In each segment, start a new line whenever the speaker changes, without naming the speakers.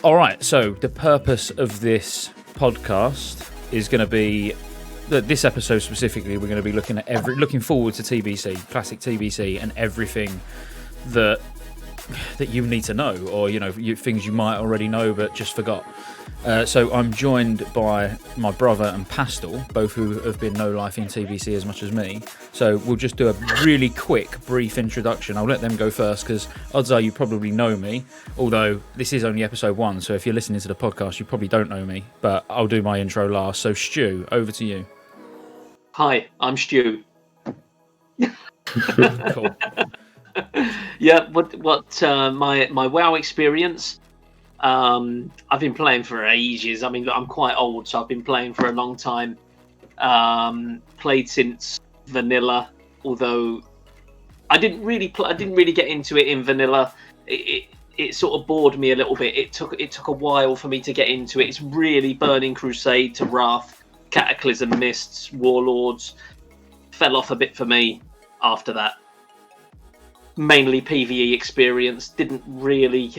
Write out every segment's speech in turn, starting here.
All right, so the purpose of this podcast is going to be that this episode specifically, we're going to be looking forward to TBC, Classic TBC, and everything that you need to know, or things you might already know but just forgot. So I'm joined by my brother and Pastel, both who have been no life in TBC as much as me. So we'll just do a really quick, brief introduction. I'll let them go first because odds are you probably know me, although this is only episode 1, so if you're listening to the podcast, you probably don't know me, but I'll do my intro last. So Stu, over to you.
Hi, I'm Stu.
Cool.
Yeah, my WoW experience. I've been playing for ages. I mean, I'm quite old, so I've been playing for a long time. Played since vanilla, although I didn't really get into it in vanilla. It sort of bored me a little bit. It took a while for me to get into it. It's really Burning Crusade to Wrath, Cataclysm, Mists, Warlords. Fell off a bit for me after that. Mainly PvE experience. Didn't really.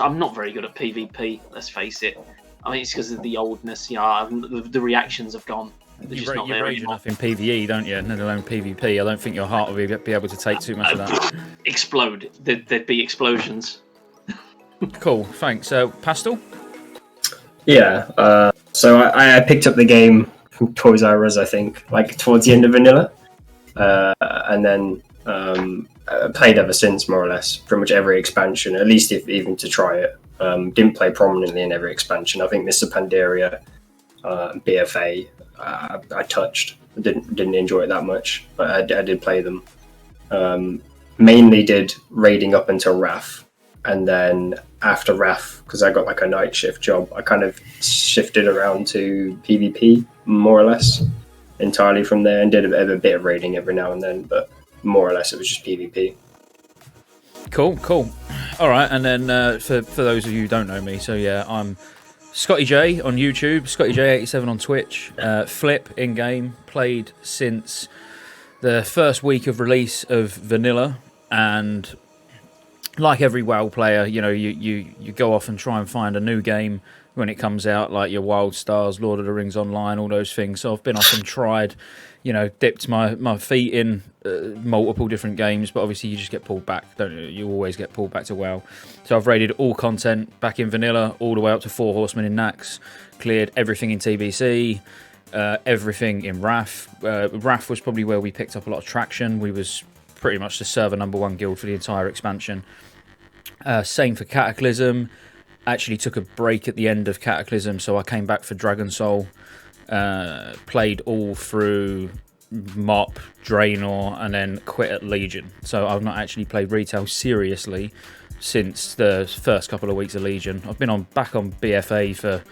I'm not very good at PvP. Let's face it. I mean, it's because of the oldness. The reactions have gone.
You rage enough in PvE, don't you? Let alone PvP. I don't think your heart will be able to take too much of that.
Explode. There'd be explosions.
Cool. Thanks. Pastel.
Yeah. So I picked up the game from Toys R Us, I think, like towards the end of vanilla, and then. Played ever since, more or less, pretty much every expansion, at least even to try it. Didn't play prominently in every expansion. I think Mr. Pandaria, BFA, I touched. Didn't enjoy it that much, but I did play them. Mainly did raiding up until Wrath, and then after Wrath, because I got like a night shift job, I kind of shifted around to PvP, more or less, entirely from there, and did a bit of raiding every now and then, but more or less it was just PvP.
Cool. All right, and then for those of you who don't know me, so yeah, I'm Scottejaye on YouTube, Scottejaye87 on Twitch, Flip in-game, played since the first week of release of vanilla, and like every WoW player, you go off and try and find a new game when it comes out, like your Wild Stars, Lord of the Rings Online, all those things. So I've been off and tried, dipped my feet in multiple different games, but obviously you just get pulled back, don't you? You always get pulled back to WoW. So I've raided all content back in vanilla, all the way up to 4 Horsemen in Nax, cleared everything in TBC, everything in Wrath. Wrath was probably where we picked up a lot of traction. We was pretty much the server #1 guild for the entire expansion. Same for Cataclysm. Actually took a break at the end of Cataclysm, so I came back for Dragon Soul, played all through Mop, Draenor, and then quit at Legion. So I've not actually played retail seriously since the first couple of weeks of Legion. I've been back on BFA for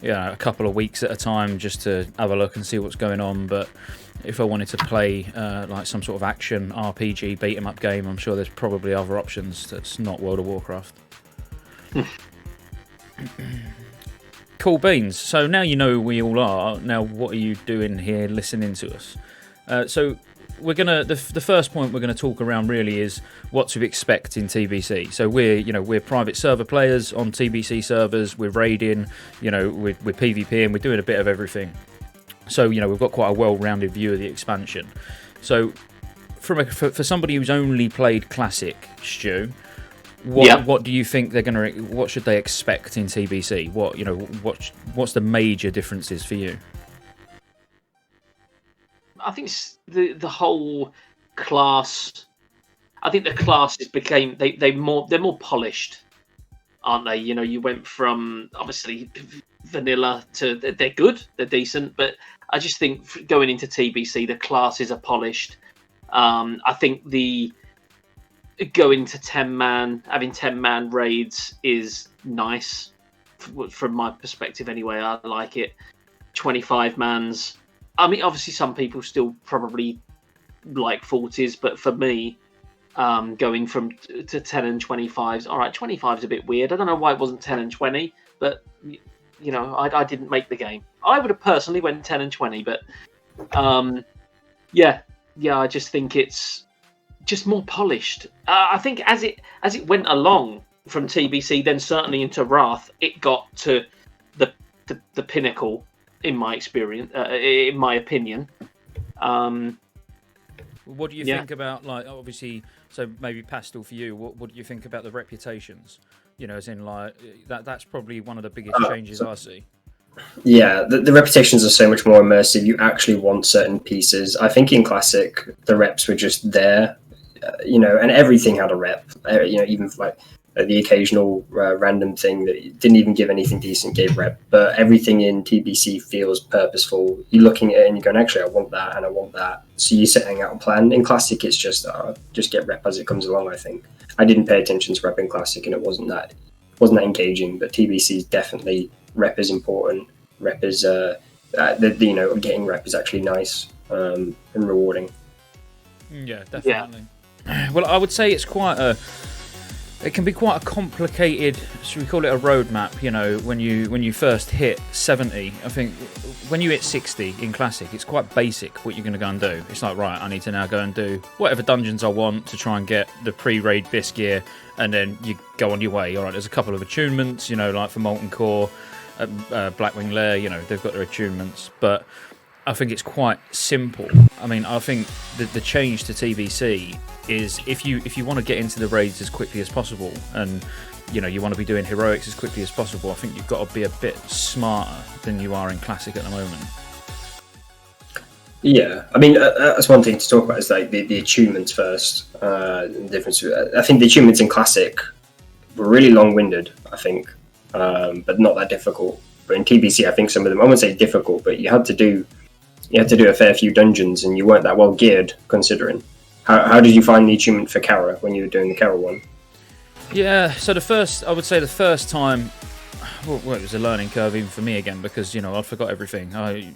a couple of weeks at a time just to have a look and see what's going on, but if I wanted to play like some sort of action RPG beat 'em up game, I'm sure there's probably other options that's not World of Warcraft. Cool beans. So now you know who we all are. Now what are you doing here listening to us? So we're gonna the first point we're gonna talk around really is what to expect in TBC. So we're private server players on TBC servers. We're raiding, we're PvP, and we're doing a bit of everything. So we've got quite a well-rounded view of the expansion. So for somebody who's only played Classic, Stu, what do you think what should they expect in TBC? What's the major differences for you?
I think it's the whole class. I think the classes became they're more polished, aren't they? You went from obviously vanilla to they're good, they're decent, but I just think going into TBC the classes are polished. I think the going to 10-man, having 10-man raids is nice from my perspective anyway. I like it. 25-mans. I mean, obviously some people still probably like 40s, but for me, going from to 10 and 25s, all right, 25's a bit weird. I don't know why it wasn't 10 and 20, but I didn't make the game. I would have personally went 10 and 20, but yeah, I just think it's just more polished. I think as it went along, from TBC, then certainly into Wrath, it got to the pinnacle in my experience, in my opinion.
What do you think about, like, obviously, so maybe Pastel for you, what do you think about the reputations? You know, as in, like, that's probably one of the biggest changes I see.
Yeah, the reputations are so much more immersive. You actually want certain pieces. I think in Classic, the reps were just there, and everything had a rep. Even like the occasional random thing that didn't even give anything decent gave rep. But everything in TBC feels purposeful. You're looking at it and you're going, actually, I want that and I want that. So you're setting out a plan. In Classic, it's just get rep as it comes along, I think. I didn't pay attention to rep in Classic and it wasn't that engaging, but TBC is definitely, rep is important. Rep is, getting rep is actually nice and rewarding.
Yeah, definitely. Yeah. Well, I would say it can be quite a complicated, should we call it a roadmap, when you first hit 70. I think when you hit 60 in Classic, it's quite basic what you're going to go and do. It's like, right, I need to now go and do whatever dungeons I want to try and get the pre-raid bis gear, and then you go on your way. All right, there's a couple of attunements, like for Molten Core, Blackwing Lair, they've got their attunements, but I think it's quite simple. I mean, I think the change to TBC is if you want to get into the raids as quickly as possible, and you want to be doing heroics as quickly as possible, I think you've got to be a bit smarter than you are in Classic at the moment.
Yeah, I mean, that's one thing to talk about, is like the attunements first. The difference. I think the attunements in Classic were really long-winded, I think, but not that difficult. But in TBC, I think some of them, I wouldn't say difficult, but you had to do a fair few dungeons, and you weren't that well geared, considering. How did you find the attunement for Kara when you were doing the Kara one?
Yeah, so the first time, well, it was a learning curve even for me again, because I forgot everything. I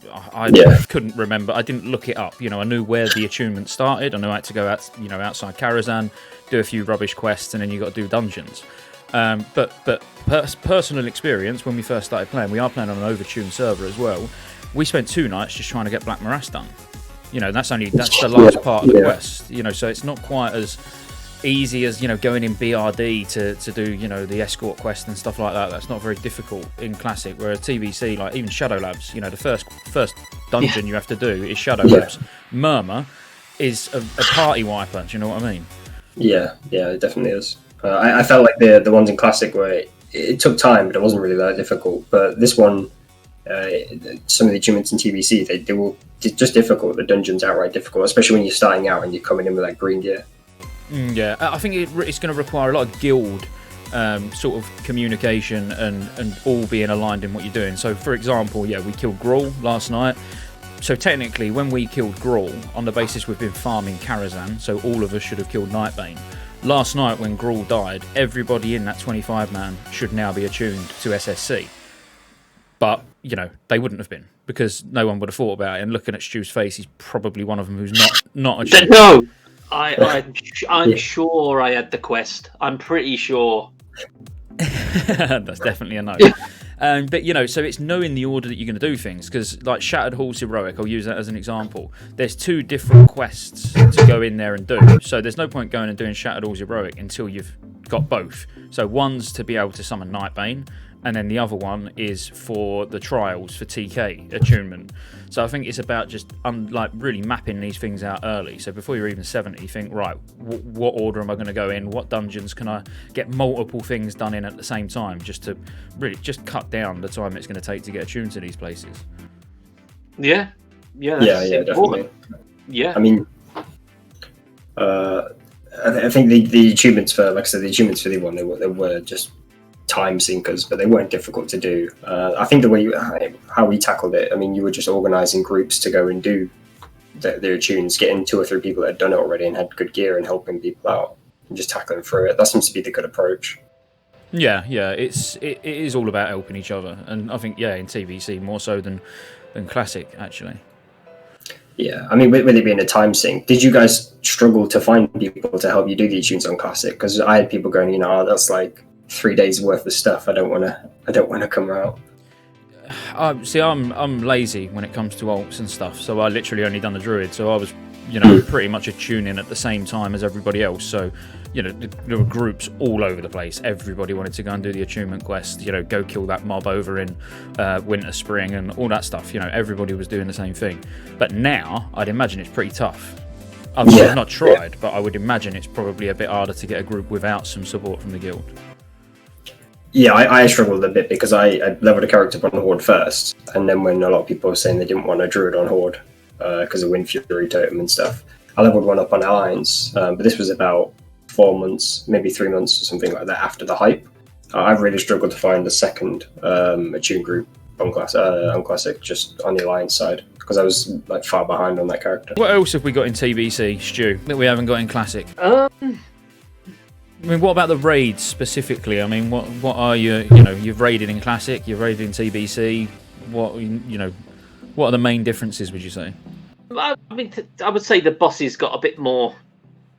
couldn't remember. I didn't look it up. I knew where the attunement started. I knew I had to go out, outside Karazhan, do a few rubbish quests, and then you got to do dungeons. But personal experience, when we first started playing, we are playing on an overtuned server as well. We spent 2 nights just trying to get Black Morass done. That's the last part of the quest. So it's not quite as easy as going in BRD to do the escort quest and stuff like that. That's not very difficult in Classic. Whereas TBC, like even Shadow Labs, the first dungeon you have to do is Shadow Labs. Murmur is a party wiper. Do you know what I mean? Yeah, it definitely is. I felt like the ones in Classic where it took time, but it wasn't really that difficult. But this one, some of the achievements in TBC, they were just difficult. The dungeons outright difficult, especially when you're starting out and you're coming in with that green gear. Yeah, I think it's going to require a lot of guild sort of communication and all being aligned in what you're doing. So, for example, we killed Gruul last night. So technically, when we killed Gruul, on the basis we've been farming Karazhan, so all of us should have killed Nightbane. Last night, when Gruul died, everybody in that 25-man should now be attuned to SSC. But, they wouldn't have been, because no one would have thought about it. And looking at Stu's face, he's probably one of them who's not attuned.
No! I'm sure I had the quest. I'm pretty sure.
That's definitely a no. But, so it's knowing the order that you're going to do things, because, like, Shattered Hall's Heroic, I'll use that as an example. There's 2 different quests to go in there and do. So there's no point going and doing Shattered Hall's Heroic until you've got both. So one's to be able to summon Nightbane, and then the other one is for the trials for TK attunement. So I think it's about just really mapping these things out early. So before you're even 70, think, right, what order am I going to go in? What dungeons can I get multiple things done in at the same time, just to really just cut down the time it's going to take to get attuned to these places.
Yeah,
definitely.
Yeah,
I mean, I think the achievements for, like I said, the achievements for the one, they were just time sinkers, but they weren't difficult to do. I think the way how we tackled it, I mean, you were just organising groups to go and do their tunes, getting 2 or 3 people that had done it already and had good gear and helping people out and just tackling through it. That seems to be the good approach. Yeah, it is all about helping each other, and I think in TBC more so than Classic actually. Yeah, I mean, with it being a time sink, did you guys struggle to find people to help you do the tunes on Classic? Because I had people going, that's like 3 days worth of stuff. I don't want to come out. See, I'm lazy when it comes to alts and stuff, so I literally only done the Druid. So I was
pretty much a tune in at the same time as everybody else. So, there were groups all over the place. Everybody wanted to go and do the attunement quest, go kill that mob over in Winter, Spring, and all that stuff. Everybody was doing the same thing. But now, I'd imagine it's pretty tough. I've not tried, but I would imagine it's probably a bit harder to get a group without some support from the guild.
Yeah, I struggled a bit because I leveled a character up on Horde first, and then when a lot of people were saying they didn't want a Druid on Horde because of Wind Fury Totem and stuff, I leveled one up on Alliance, but this was about 4 months, maybe 3 months or something like that after the hype. I've really struggled to find a second attune group on Classic, just on the Alliance side, because I was like far behind on that character.
What else have we got in TBC, Stu, that we haven't got in Classic? I mean, what about the raids specifically? I mean, what are you've raided in Classic, you've raided in TBC. What are the main differences, would you say?
I mean, I would say the bosses got a bit more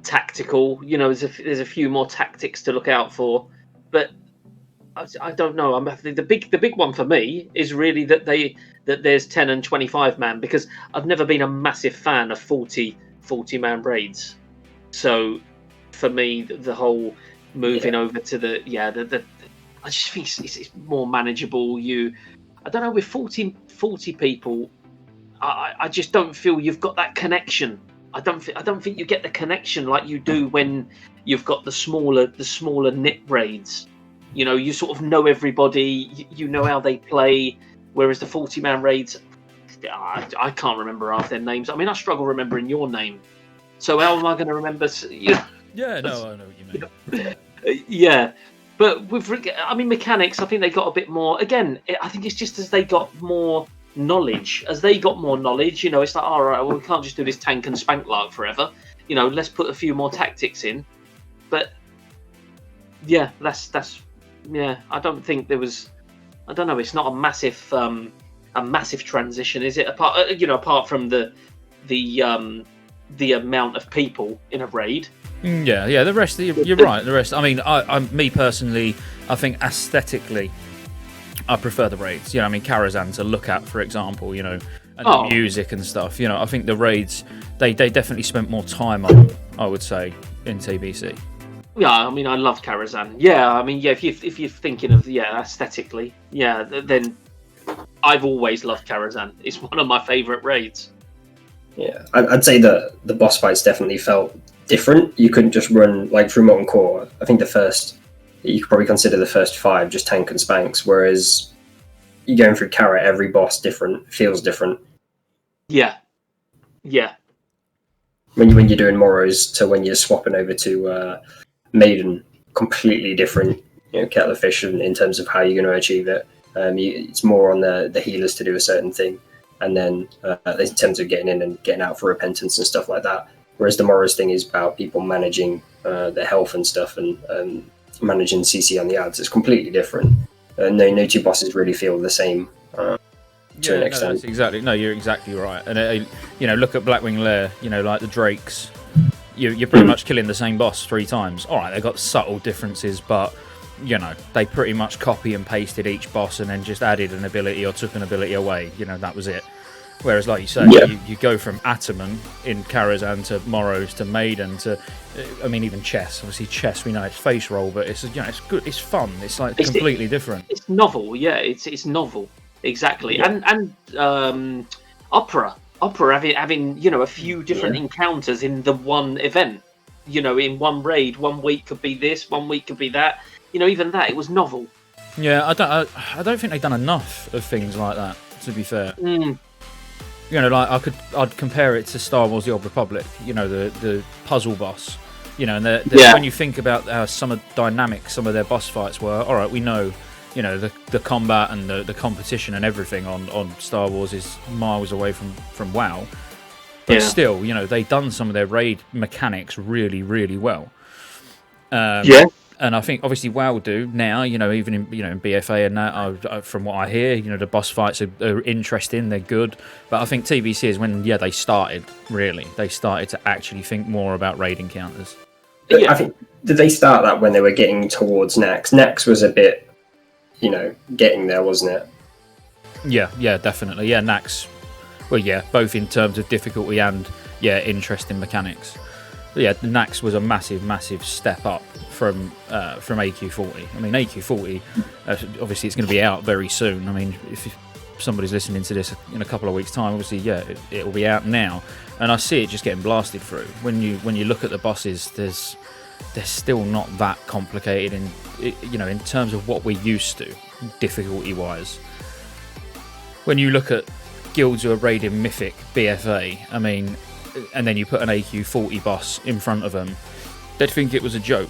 tactical. There's a few more tactics to look out for, but I don't know. The big one for me is really that there's 10 and 25 man, because I've never been a massive fan of 40 man raids. So for me, the whole moving over to the I just think it's more manageable. I don't know, with 40 people, I just don't feel you've got that connection. I don't think you get the connection like you do when you've got the smaller nip raids. You sort of know everybody, you know how they play, whereas the 40-man raids, I can't remember half their names. I mean, I struggle remembering your name. So how am I going to remember?
Yeah, no, I know what you mean.
Yeah, but mechanics, I think they got a bit more. Again, I think it's just as they got more knowledge. It's like, all right, well, we can't just do this tank and spank lark forever. Let's put a few more tactics in. But yeah, that's yeah. I don't think there was. I don't know. It's not a massive transition, is it? Apart from the amount of people in a raid.
Yeah. The rest, you're right. The rest. I mean, me personally, I think aesthetically, I prefer the raids. Karazhan to look at, for example. And the music and stuff. I think the raids, they definitely spent more time on, I would say, in TBC.
Yeah, I mean, I love Karazhan. Yeah, I mean, yeah. If you're thinking of aesthetically, then I've always loved Karazhan. It's one of my favourite raids.
Yeah, I'd say that the boss fights definitely felt different. You couldn't just run like through Molten Core. I think you could probably consider the first 5 just tank and spanks, whereas you're going through Kara, every boss feels different. Yeah. When you're doing Morrows to when you're swapping over to Maiden, completely different. Kettle of fish in terms of how you're going to achieve it. It's more on the healers to do a certain thing, and then in terms of getting in and getting out for repentance and stuff like that. Whereas the Morrows thing is about people managing their health and stuff, and managing CC on the ads. It's completely different. No two bosses really feel the same to an extent. You're
exactly right. And look at Blackwing Lair. Like the Drakes. You're pretty much killing the same boss 3 times. All right, they've got subtle differences, but they pretty much copy and pasted each boss and then just added an ability or took an ability away. That was it. Whereas, like you say, you go from Ataman in Karazhan to Morrows to Maiden to, even Chess. Obviously, Chess, we know it's face roll, but it's it's good. It's fun. It's like completely different.
It's novel. Yeah, it's novel. Exactly. Yeah. And Opera having a few different encounters in the one event. In one raid, 1 week could be this, 1 week could be that. Even that, it was novel.
Yeah, I don't think they've done enough of things like that, to be fair. I'd compare it to Star Wars: The Old Republic. The puzzle boss. And when you think about how some of the dynamics, some of their boss fights were. All right, we know, the combat and the competition and everything on Star Wars is miles away from WoW. But still, they've done some of their raid mechanics really, really well. And I think obviously WoW do now, even in in BFA and that. From what I hear, the boss fights are interesting, they're good. But I think TBC is when they started to actually think more about raid encounters.
I think, did they start that when they were getting towards Nax? Nax was a bit, getting there, wasn't it?
Yeah, definitely. Yeah, Nax. Well, yeah, both in terms of difficulty and interesting mechanics. But yeah, Nax was a massive step up from AQ40. I mean, AQ40, obviously it's going to be out very soon. I mean, if somebody's listening to this in a couple of weeks' time, obviously, it will be out now, and I see it just getting blasted through. When you look at the bosses, they're still not that complicated in terms of what we're used to, difficulty-wise. When you look at guilds who are raiding Mythic BFA, I mean, and then you put an AQ40 boss in front of them, they'd think it was a joke.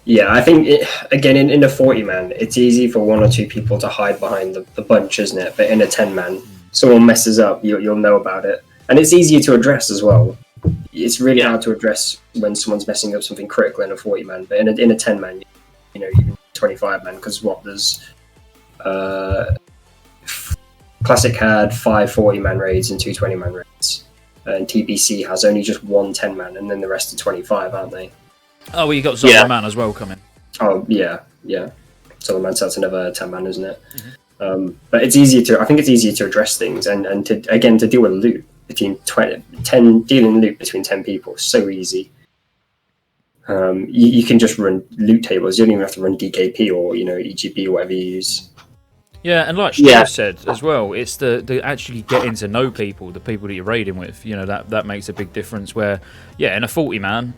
Yeah, I think, again, in a 40-man, it's easy for one or two people to hide behind the bunch, isn't it? But in a 10-man, someone messes up, you'll know about it. And it's easier to address as well. It's really hard to address when someone's messing up something critical in a 40-man. But in a 10-man, even 25-man, because there's... Classic had 5 40-man raids and 2 20-man raids. And TBC has only just one 10-man, and then the rest are 25, aren't they?
Oh, well, you got Zolaman as well coming.
Oh, yeah. Zolaman, so that's another 10-man, isn't it? Mm-hmm. But it's easier to address things and to deal with loot between 10 dealing loot between 10 people is so easy. You can just run loot tables. You don't even have to run DKP or EGP or whatever you use.
Yeah, and like Stu said as well, it's the actually getting to know people, the people that you're raiding with. That makes a big difference. Where in a 40-man,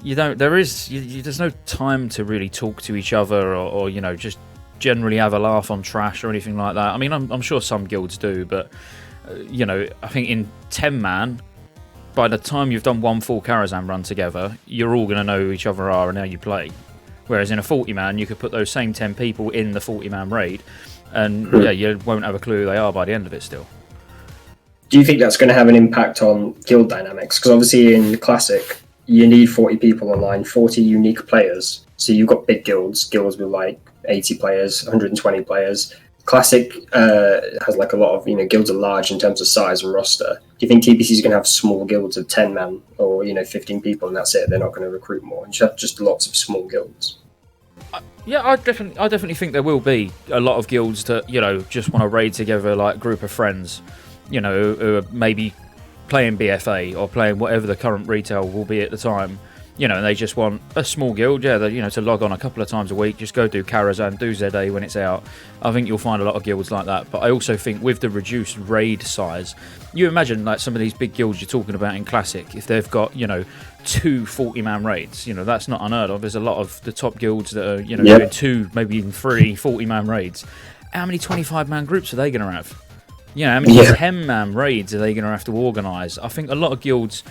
there's no time to really talk to each other or just generally have a laugh on trash or anything like that. I mean, I'm sure some guilds do, but I think in 10-man, by the time you've done one full Karazhan run together, you're all going to know who each other are and how you play. Whereas in a 40-man, you could put those same 10 people in the 40-man raid, and you won't have a clue who they are by the end of it still.
Do you think that's going to have an impact on guild dynamics? Because obviously in Classic, you need 40 people online, 40 unique players. So you've got big guilds with like 80 players, 120 players. Classic has like a lot of, guilds are large in terms of size and roster. Do you think TBC is going to have small guilds of 10 man or, 15 people and that's it? They're not going to recruit more. And you have just lots of small guilds.
Yeah, I definitely think there will be a lot of guilds that, just want to raid together like a group of friends, who are maybe playing BFA or playing whatever the current retail will be at the time. And they just want a small guild, to log on a couple of times a week, just go do Karazhan, do ZA when it's out. I think you'll find a lot of guilds like that. But I also think with the reduced raid size, you imagine like some of these big guilds you're talking about in Classic, if they've got, 2 40-man raids, that's not unheard of. There's a lot of the top guilds that are, doing 2, maybe even 3 40-man raids. How many 25-man groups are they going to have? How many 10-man raids are they going to have to organise? I think a lot of guilds...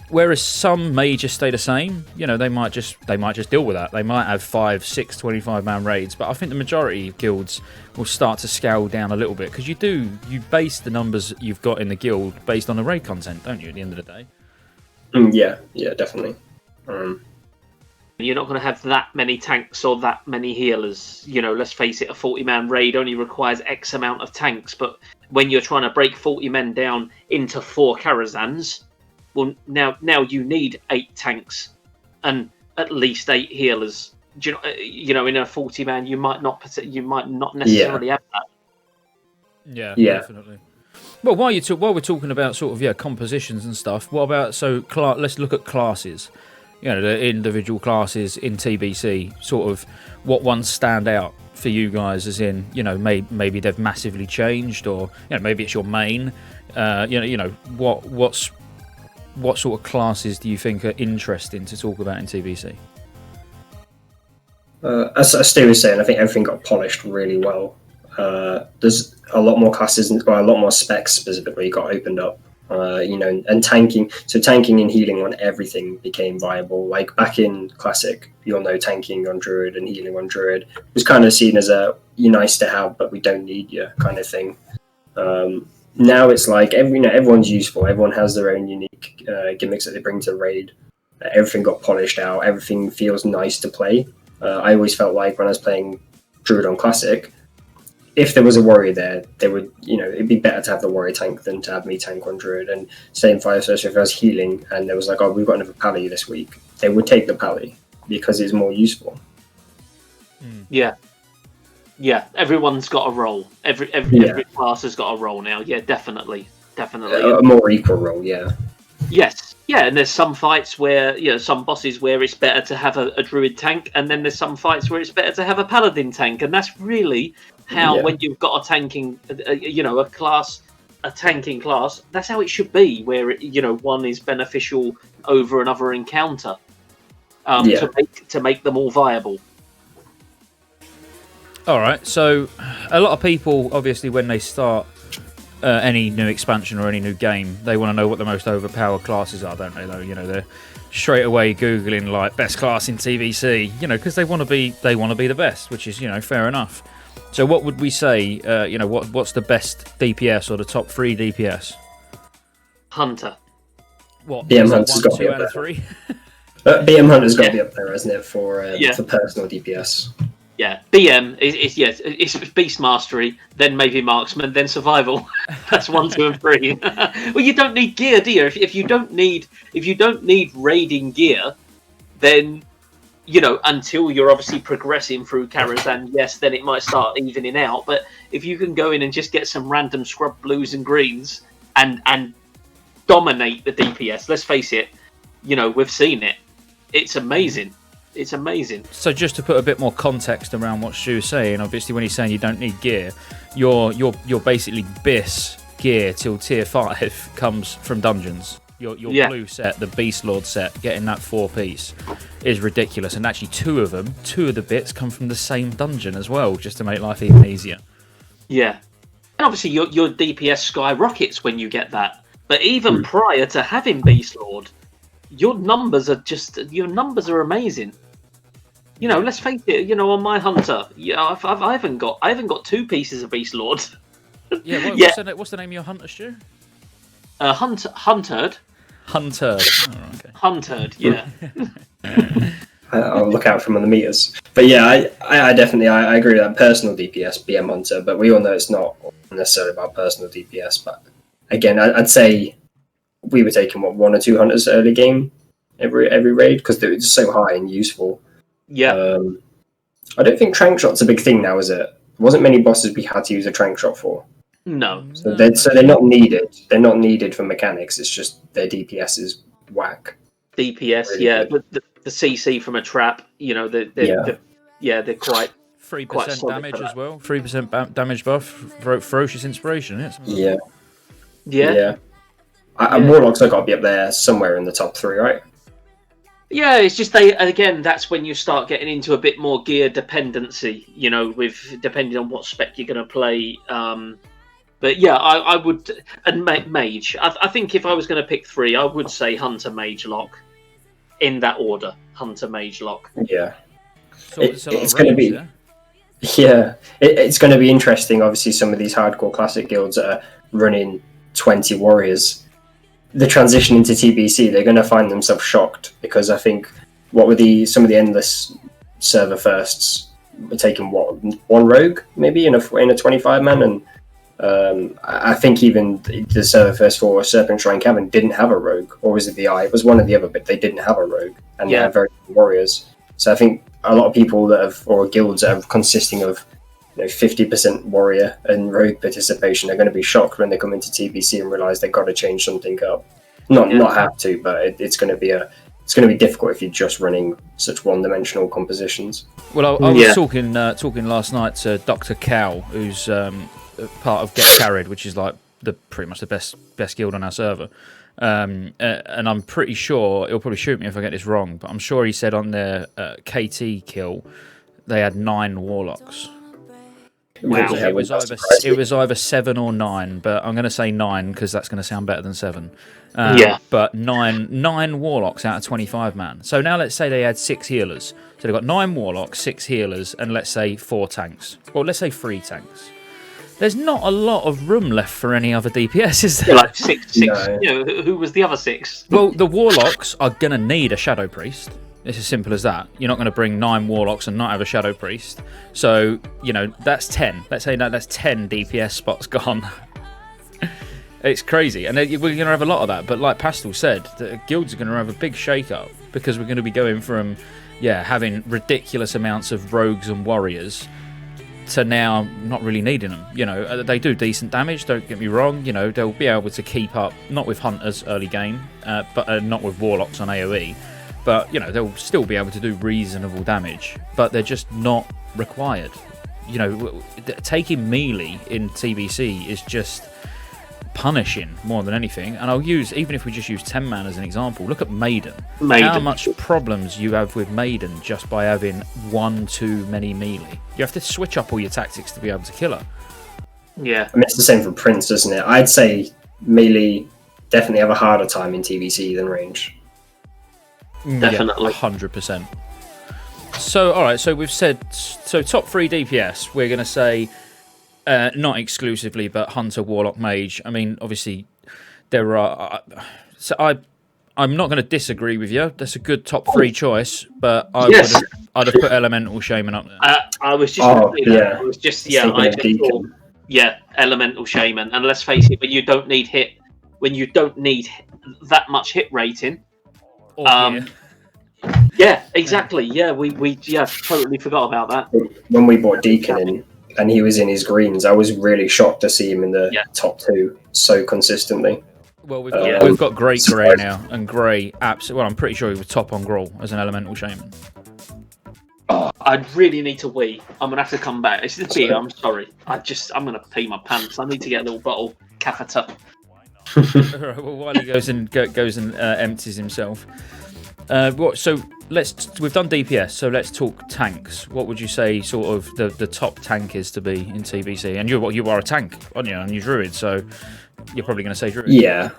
Whereas some may just stay the same, they might just deal with that. They might have 5, 6 25-man raids, but I think the majority of guilds will start to scale down a little bit because you base the numbers you've got in the guild based on the raid content, don't you? At the end of the day.
Yeah, definitely.
You're not going to have that many tanks or that many healers. Let's face it, a 40-man raid only requires X amount of tanks, but when you're trying to break 40 men down into 4 Karazhans. Well, now you need 8 tanks and at least 8 healers. In a 40-man, you might not necessarily have that.
Yeah, definitely. Well, while we're talking about sort of compositions and stuff, what about let's look at classes. The individual classes in TBC. Sort of what ones stand out for you guys, as in maybe they've massively changed, or maybe it's your main. What sort of classes do you think are interesting to talk about in TBC?
As Stu was saying, I think everything got polished really well. There's a lot more classes, or a lot more specs specifically got opened up. And tanking. So tanking and healing on everything became viable. Like back in Classic, tanking on Druid and healing on Druid was kind of seen as a nice to have, but we don't need you kind of thing. Now it's like everyone's useful. Everyone has their own unique gimmicks that they bring to the raid. Everything got polished out. Everything feels nice to play. I always felt like when I was playing Druid on Classic, if there was a warrior there, they would, it'd be better to have the warrior tank than to have me tank on Druid. And same vice versa, if I was healing and there was like, we've got another pally this week, they would take the pally because it's more useful.
Yeah, everyone's got a role. Every class has got a role now. Yeah, definitely. definitely.
A more equal role, yeah.
Yes, yeah, and there's some fights where, some bosses where it's better to have a druid tank, and then there's some fights where it's better to have a paladin tank, and that's really how, when you've got a tanking, a tanking class, that's how it should be, where one is beneficial over another encounter, to make them all viable.
All right, so a lot of people, obviously, when they start any new expansion or any new game, they want to know what the most overpowered classes are, don't they? Though they're straight away googling like best class in TBC, because they want to be the best, which is fair enough. So what would we say? What's the best DPS or the top 3 DPS?
Hunter.
What?
BM Hunter's got to be up there.
3?
BM Hunter's got to be up there, hasn't it, for personal DPS?
Yeah, BM it's Beast Mastery, then maybe Marksman, then Survival. That's 1, 2, and 3. Well, you don't need gear, do you? If you don't need raiding gear, then until you're obviously progressing through Karazhan, yes, then it might start evening out. But if you can go in and just get some random scrub blues and greens and dominate the DPS, let's face it, we've seen it. It's amazing. It's amazing.
So just to put a bit more context around what Stu's saying, obviously when he's saying you don't need gear, you're basically BIS gear till tier 5 comes from dungeons. Your blue set, the Beast Lord set, getting that 4-piece is ridiculous. And actually two of the bits come from the same dungeon as well, just to make life even easier.
Yeah. And obviously your DPS skyrockets when you get that. But even prior to having Beast Lord, your numbers are amazing. Let's face it. On my Hunter, I haven't got 2 pieces of Beast Lord.
What's the name of your Hunter, Stu?
Huntered.
Huntered. Oh, okay.
Huntered. Yeah.
I'll look out for him on the meters. But yeah, I definitely agree with that. Personal DPS, BM Hunter, but we all know it's not necessarily about personal DPS. But again, I'd say we were taking 1 or 2 Hunters early game every raid because they were just so high and useful.
Yeah.
I don't think trank shot's a big thing now, is it? There wasn't many bosses we had to use a trank shot for.
No.
So they're not needed. They're not needed for mechanics. It's just their DPS is whack.
DPS, really good. The CC from a trap, they're quite
3% damage as well. 3% damage buff. Ferocious inspiration.
Yeah. Warlock's got to be up there somewhere in the top 3, right?
Yeah, it's just that's when you start getting into a bit more gear dependency, with depending on what spec you're going to play. But yeah, I would, and Mage. I think if I was going to pick 3, I would say Hunter, Mage, Lock, in that order. Hunter, Mage, Lock.
Yeah,
so
it's going to be. Yeah, it's going to be interesting. Obviously, some of these hardcore classic guilds that are running 20 warriors. The transition into TBC, they're going to find themselves shocked because I think some of the endless server firsts were taking 1 rogue maybe in a 25-man, and I think even the server first for Serpent Shrine Cavern didn't have a rogue, or was it the Eye? It was one or the other, but they didn't have a rogue, and they had very few warriors. So I think a lot of people or guilds that are consisting of 50% warrior and rogue participation are going to be shocked when they come into TBC and realise they've got to change something up. Not have to, but it's going to be difficult if you're just running such one-dimensional compositions.
Well, I was talking last night to Dr. Cow, who's part of Get Carried, which is like pretty much the best guild on our server. And I'm pretty sure he'll probably shoot me if I get this wrong, but I'm sure he said on their KT kill they had 9 warlocks.
Wow.
It was either 7 or 9, but I'm going to say 9 because that's going to sound better than 7. But nine warlocks out of 25 man. So now let's say they had 6 healers. So they've got 9 warlocks, 6 healers, and let's say 4 tanks. Or let's say 3 tanks. There's not a lot of room left for any other DPS, is there?
Yeah, like 6. No. Who was the other 6?
Well, the warlocks are going to need a shadow priest. It's as simple as that. You're not going to bring 9 warlocks and not have a shadow priest. So, that's 10. Let's say that's 10 DPS spots gone. It's crazy. And we're going to have a lot of that. But like Pastel said, the guilds are going to have a big shake-up because we're going to be going from, having ridiculous amounts of rogues and warriors to now not really needing them. You know, they do decent damage, don't get me wrong. You know, they'll be able to keep up, not with Hunters early game, but not with Warlocks on AoE. But, you know, they'll still be able to do reasonable damage, but they're just not required. You know, taking melee in TBC is just punishing more than anything. And I'll use, even if we just use 10 man as an example, look at Maiden. How much problems you have with Maiden just by having one too many melee. You have to switch up all your tactics to be able to kill her.
Yeah.
I mean, it's the same for Prince, isn't it? I'd say melee definitely have a harder time in TBC than range.
Definitely.
Yeah, 100%. So, alright, so we've said, so top 3 DPS, we're going to say, not exclusively, but Hunter, Warlock, Mage. I mean, obviously, there are... so I'm not going to disagree with you. That's a good top 3 choice, but I'd have put Elemental Shaman up there.
I was just going to say that.
Yeah.
I was just, I just thought, Elemental Shaman. And let's face it, when you don't need that much hit rating... Yeah, exactly. Yeah, we totally forgot about that.
When we bought Deacon in, and he was in his greens, I was really shocked to see him in the top 2 so consistently.
Well, we've got Great Grey now, and Grey absolutely. Well, I'm pretty sure he was top on Growl as an Elemental Shaman.
Oh, I really need to wee. I'm gonna have to come back. It's the beer. I'm sorry. I'm gonna pee my pants. I need to get a little bottle catheter.
Well, while he goes and empties himself. So we've done DPS, so let's talk tanks. What would you say sort of the top tank is to be in TBC? And you are a tank, aren't you? And you're Druid, so you're probably going to say Druid.
Yeah.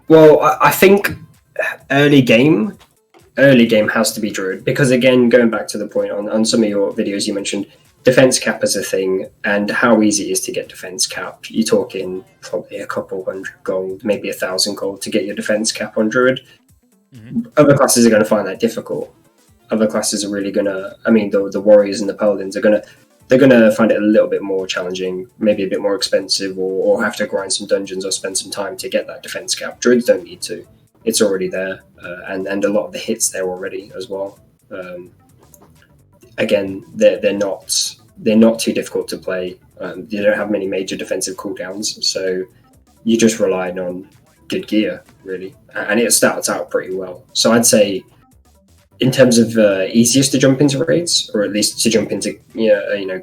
Well, I think early game has to be Druid, because again, going back to the point on some of your videos, you mentioned defense cap as a thing and how easy it is to get defense cap. You're talking probably a couple hundred gold, maybe 1,000 gold to get your defense cap on Druid. Mm-hmm. Other classes are going to find that difficult. Other classes are really going to, I mean, the Warriors and the Paladins they're going to find it a little bit more challenging, maybe a bit more expensive, or have to grind some dungeons or spend some time to get that defense cap. Druids don't need to. It's already there, and a lot of the hits there already as well. Again, they're not too difficult to play. They don't have many major defensive cooldowns, so you're just relying on good gear, really, and it starts out pretty well. So I'd say, in terms of easiest to jump into raids, or at least to jump into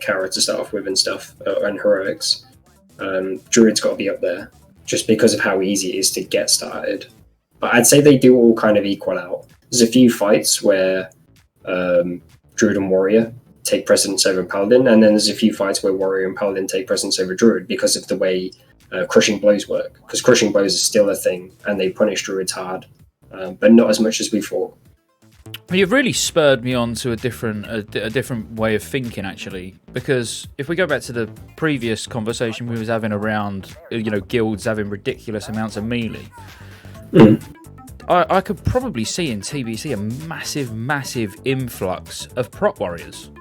Kara to start off with and stuff, and heroics, Druid's got to be up there just because of how easy it is to get started. But I'd say they do all kind of equal out. There's a few fights where Druid and Warrior take precedence over Paladin, and then there's a few fights where Warrior and Paladin take precedence over Druid because of the way crushing blows work. Because crushing blows is still a thing, and they punish Druids hard, but not as much as we thought.
Well, you've really spurred me on to a different way of thinking, actually, because if we go back to the previous conversation we was having around, guilds having ridiculous amounts of melee, I could probably see in TBC a massive influx of prop warriors,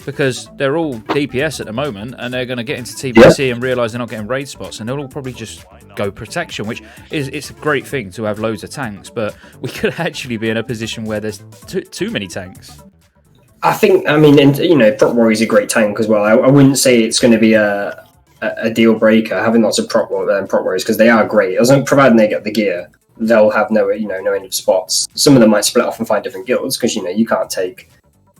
because they're all DPS at the moment, and they're going to get into TBC and realise they're not getting raid spots, and they'll all probably just go protection, which it's a great thing to have loads of tanks, but we could actually be in a position where there's too many tanks.
I think, prop warrior is a great tank as well. I wouldn't say it's going to be a deal breaker having lots of prop warriors, because they are great. Providing they get the gear, they'll have no end of spots. Some of them might split off and find different guilds, because you can't take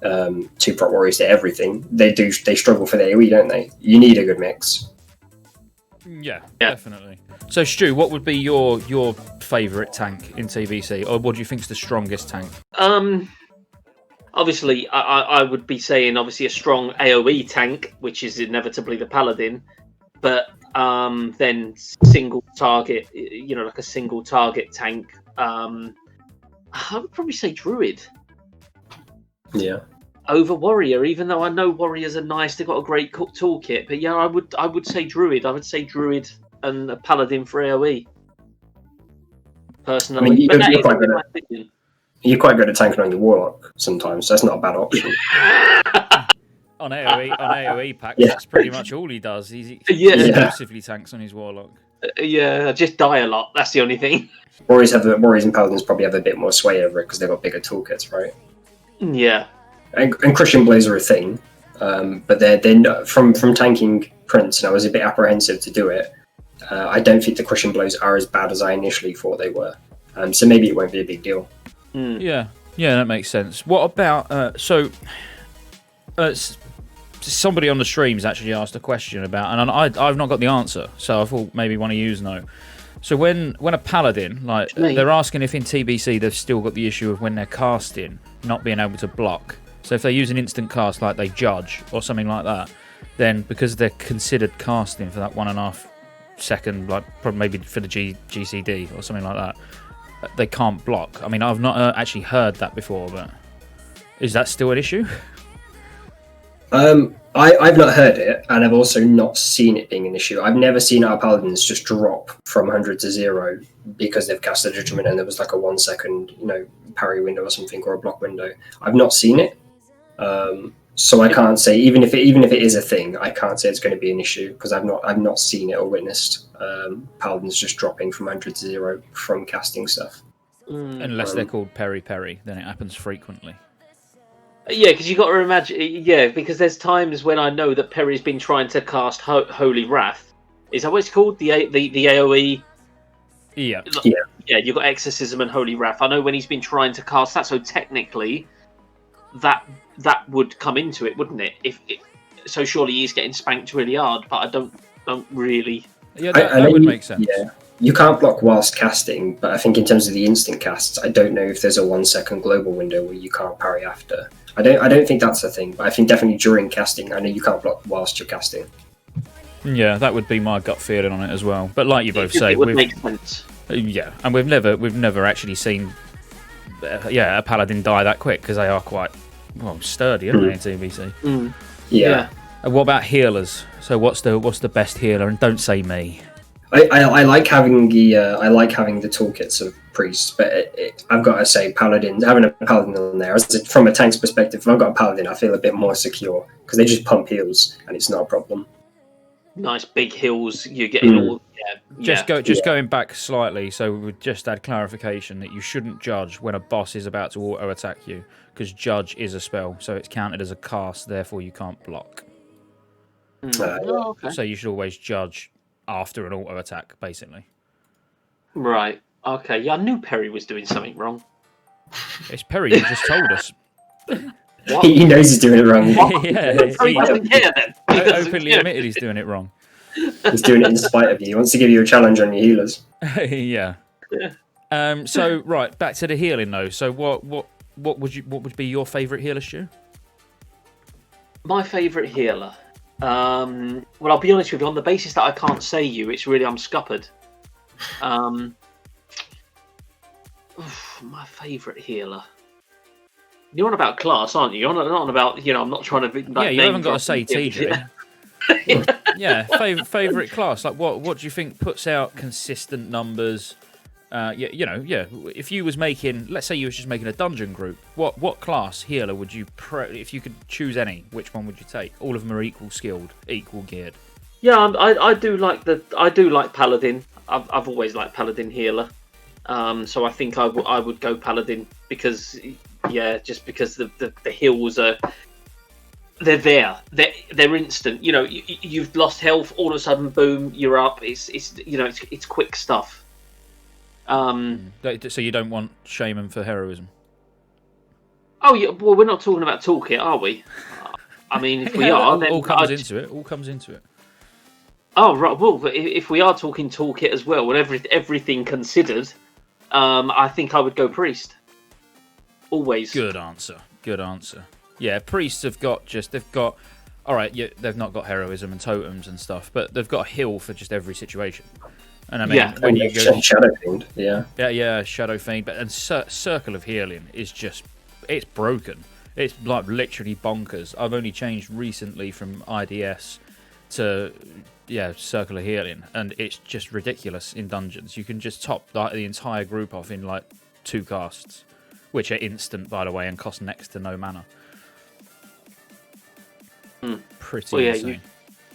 2 prop warriors to everything. They struggle for the AoE, don't they? You need a good mix.
Yeah, definitely. So Stu, what would be your favourite tank in TBC, or what do you think is the strongest tank?
Obviously, I would be saying a strong AoE tank, which is inevitably the Paladin, but then single target, like a single target tank. I would probably say Druid.
Yeah.
Over Warrior, even though I know Warriors are nice, they've got a great toolkit. But yeah, I would say Druid. I would say Druid and a Paladin for AoE. Personally,
you're quite good at tanking on your Warlock sometimes. So that's not a bad option.
on AoE packs, that's pretty much all he does. He exclusively tanks on his Warlock.
I just die a lot. That's the only thing.
Warriors and Paladins probably have a bit more sway over it because they've got bigger toolkits, right?
Yeah.
And crushing blows are a thing. but they're not, from tanking Prince, and I was a bit apprehensive to do it. I don't think the crushing blows are as bad as I initially thought they were. So maybe it won't be a big deal.
Yeah, that makes sense. What about somebody on the streams actually asked a question about, and I've not got the answer, so I thought maybe one of yous know. So when a paladin, like, they're asking if in TBC they've still got the issue of when they're casting not being able to block. So if they use an instant cast like they judge or something like that, then because they're considered casting for that 1.5 second, like probably maybe for the GCD or something like that, they can't block. I mean, I've not actually heard that before, but is that still an issue?
I've not heard it, and I've also not seen it being an issue. I've never seen our paladins just drop from 100 to 0 because they've cast a judgment and there was like a 1 second, parry window or something, or a block window. I've not seen it, so I can't say, even if it is a thing, I can't say it's going to be an issue because I've not seen it or witnessed paladins just dropping from 100 to 0 from casting stuff.
Unless they're called peri, then it happens frequently.
Yeah, because you got to imagine. Yeah, because there's times when I know that Perry's been trying to cast Holy Wrath. Is that what it's called? The AOE.
Yeah.
Yeah. You've got Exorcism and Holy Wrath. I know when he's been trying to cast that. So technically, that would come into it, wouldn't it? So surely he's getting spanked really hard. But I don't really.
Yeah, that would make sense.
Yeah. You can't block whilst casting, but I think in terms of the instant casts, I don't know if there's a 1 second global window where you can't parry after. I don't think that's a thing, but I think definitely during casting, I know you can't block whilst you're casting.
Yeah, that would be my gut feeling on it as well. But like you both say,
it would make sense.
Yeah, and we've never actually seen a paladin die that quick because they are quite sturdy, aren't they, in TBC?
Yeah.
What about healers? So what's the best healer? And don't say me.
I like having the toolkits of priests, but I've got to say, paladins, having a paladin on there, from a tank's perspective, if I've got a paladin, I feel a bit more secure because they just pump heals and it's not a problem.
Nice big heals, you're getting all.
Going back slightly, so we just add clarification that you shouldn't judge when a boss is about to auto attack you because judge is a spell, so it's counted as a cast, therefore you can't block.
Okay.
So you should always judge after an auto attack, basically.
Right. Okay. Yeah, I knew Perry was doing something wrong.
It's Perry. You just told us.
He knows he's doing it wrong.
He doesn't care then. He
openly admitted he's doing it wrong.
He's doing it in spite of you. He wants to give you a challenge on your healers.
Yeah. So right, back to the healing though. So what would be your favourite healer, Stu?
My favourite healer. Well, I'll be honest with you. On the basis that I can't say you, it's really I'm scuppered. My favourite healer. You're on about class, aren't you? You're not on about. I'm not trying to be.
Yeah, you haven't got to say TJ. Yeah, favourite class. Like, what do you think puts out consistent numbers? If you was making, let's say you was just making a dungeon group, what class healer would you if you could choose any, which one would you take? All of them are equal skilled, equal geared.
Yeah, I do like Paladin. I've always liked Paladin healer. So I think I would go Paladin because just because the heals are. They're there. They're instant. You've lost health. All of a sudden, boom, you're up. It's quick stuff.
So you don't want shaman for heroism?
Oh yeah. Well, we're not talking about toolkit, are we? I mean, if we are, then
all comes into it.
Oh right. Well, if we are talking toolkit as well, with everything considered, I think I would go priest. Always.
Good answer. Yeah, priests have got all right. Yeah, they've not got heroism and totems and stuff, but they've got a heal for just every situation. And I mean, when you go
Shadow Fiend,
Shadow Fiend, but Circle of Healing is it's broken. It's like literally bonkers. I've only changed recently from IDS to Circle of Healing, and it's just ridiculous in dungeons. You can just top the entire group off in like 2 casts, which are instant, by the way, and cost next to no mana. Pretty insane.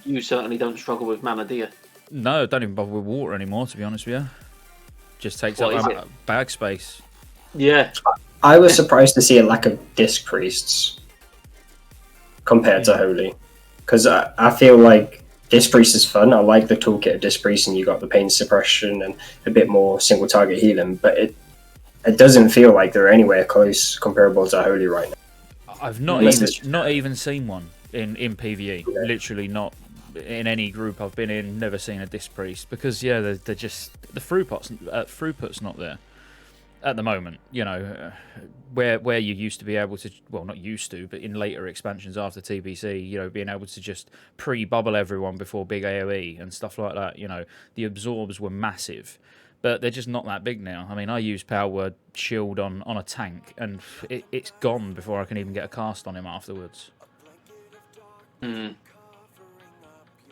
You certainly don't struggle with mana, do you?
No, don't even bother with water anymore, to be honest with you. Just takes up bag space.
Yeah.
I was surprised to see a lack of disc priests. compared to Holy, because I feel like Disc Priest is fun. I like the toolkit of Disc Priest, and you got the pain suppression and a bit more single target healing, but it doesn't feel like they're anywhere close comparable to Holy right now.
I've not even seen one in PvE. Yeah. Literally not in any group I've been in. Never seen a Disc Priest because they're just the throughput's not there at the moment. You know, where you used to be able to, well, not used to, but in later expansions after TBC, you know, being able to just pre-bubble everyone before big AoE and stuff like that. You know, the absorbs were massive. But they're just not that big now. I mean, I use Power Word Shield on a tank, and it's gone before I can even get a cast on him afterwards.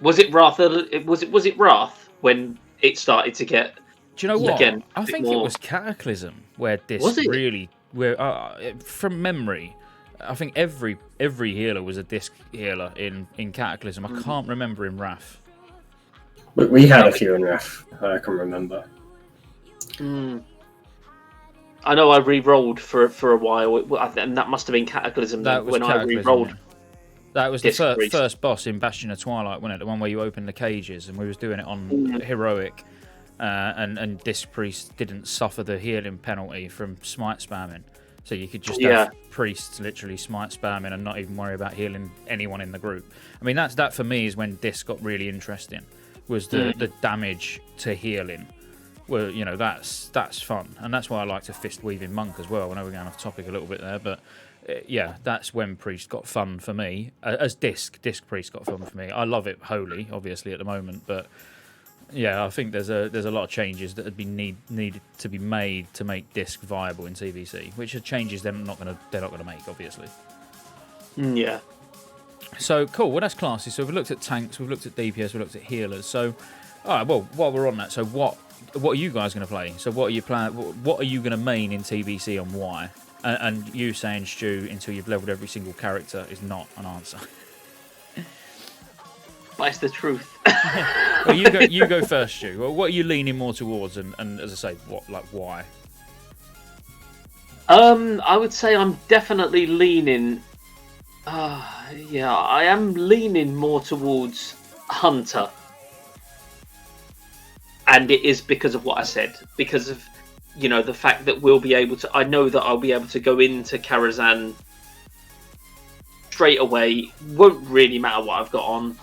Was it Wrath? Was it Wrath when it started to get?
Do you know what? Again, I think it was Cataclysm where this really, from memory, I think every healer was a disc healer in Cataclysm. I can't remember in Wrath.
But we had a few in Wrath. I can remember.
I know I re-rolled for a while, and that must have been Cataclysm when I re-rolled.
Yeah. That was the first boss in Bastion of Twilight, wasn't it? The one where you open the cages, and we was doing it on Heroic, and Disc Priest didn't suffer the healing penalty from smite spamming. So you could just have priests literally smite spamming and not even worry about healing anyone in the group. I mean, that for me is when Disc got really interesting, was the damage to healing. Well, you know, that's fun, and that's why I like to fist weaving monk as well. I know we're going off topic a little bit there, but that's when priest got fun for me. As disc priest got fun for me. I love it holy, obviously at the moment, but I think there's a lot of changes that would be needed to be made to make disc viable in TBC, which are changes they're not gonna make, obviously.
Yeah.
So cool. Well, that's classy. So we've looked at tanks, we've looked at DPS, we've looked at healers. So, all right. Well, while we're on that, so what are you guys going to play? So what are you planning? What are you going to main in TBC and why? And you saying Stu until you've leveled every single character is not an answer.
But it's the truth.
Well, you go first, Stu. Well, what are you leaning more towards? And as I say, why?
I would say I'm definitely leaning. I am leaning more towards Hunter. And it is because of what I said. Because of, you know, the fact that I know that I'll be able to go into Karazhan straight away. Won't really matter what I've got on.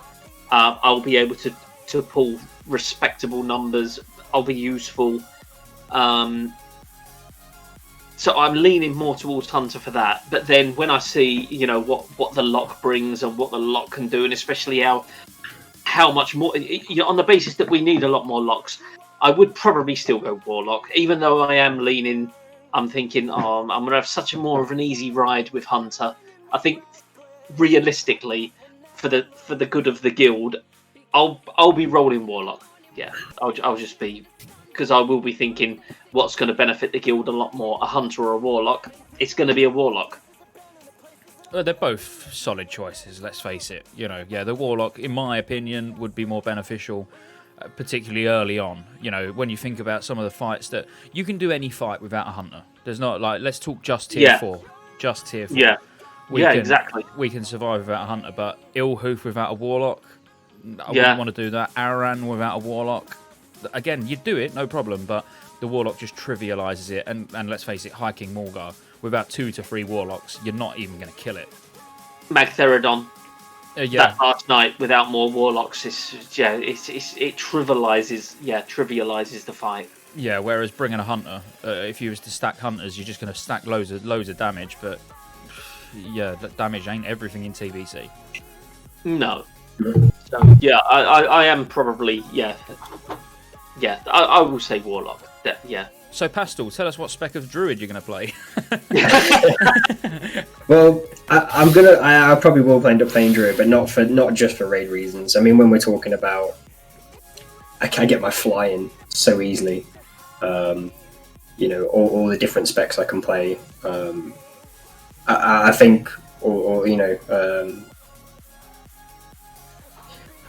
I'll be able to pull respectable numbers. I'll be useful. So I'm leaning more towards Hunter for that. But then when I see, you know, what the lock brings and what the lock can do, and especially how much more, you know, on the basis that we need a lot more locks, I would probably still go Warlock, even though I am leaning. I'm thinking, I'm going to have such a more of an easy ride with Hunter. I think realistically, for the good of the guild, I'll be rolling Warlock. Yeah, I'll just be, because I will be thinking what's going to benefit the guild a lot more, a Hunter or a Warlock. It's going to be a Warlock.
Well, they're both solid choices, let's face it. You know, the Warlock, in my opinion, would be more beneficial, particularly early on. You know, when you think about some of the fights that you can do any fight without a Hunter. There's not like, let's talk just tier 4. Just tier 4.
Yeah. Exactly.
We can survive without a Hunter, but Ilhoof without a Warlock, I wouldn't want to do that. Aran without a Warlock, again, you'd do it, no problem, but the Warlock just trivialises it. And let's face it, Hiking Morgar, without 2 to 3 Warlocks, you're not even going to kill it.
Magtheridon. That last night without more Warlocks, it trivialises the fight.
Yeah, whereas bringing a Hunter, if you was to stack Hunters, you're just going to stack loads of damage, but that damage ain't everything in TBC.
No. So, I am probably, I will say Warlock.
So, Pastel, tell us what spec of Druid you're going to play.
Well, I probably will end up playing Druid, but not just for raid reasons. I mean, when we're talking about, I can get my flying so easily. You know, all the different specs I can play. I think, or you know,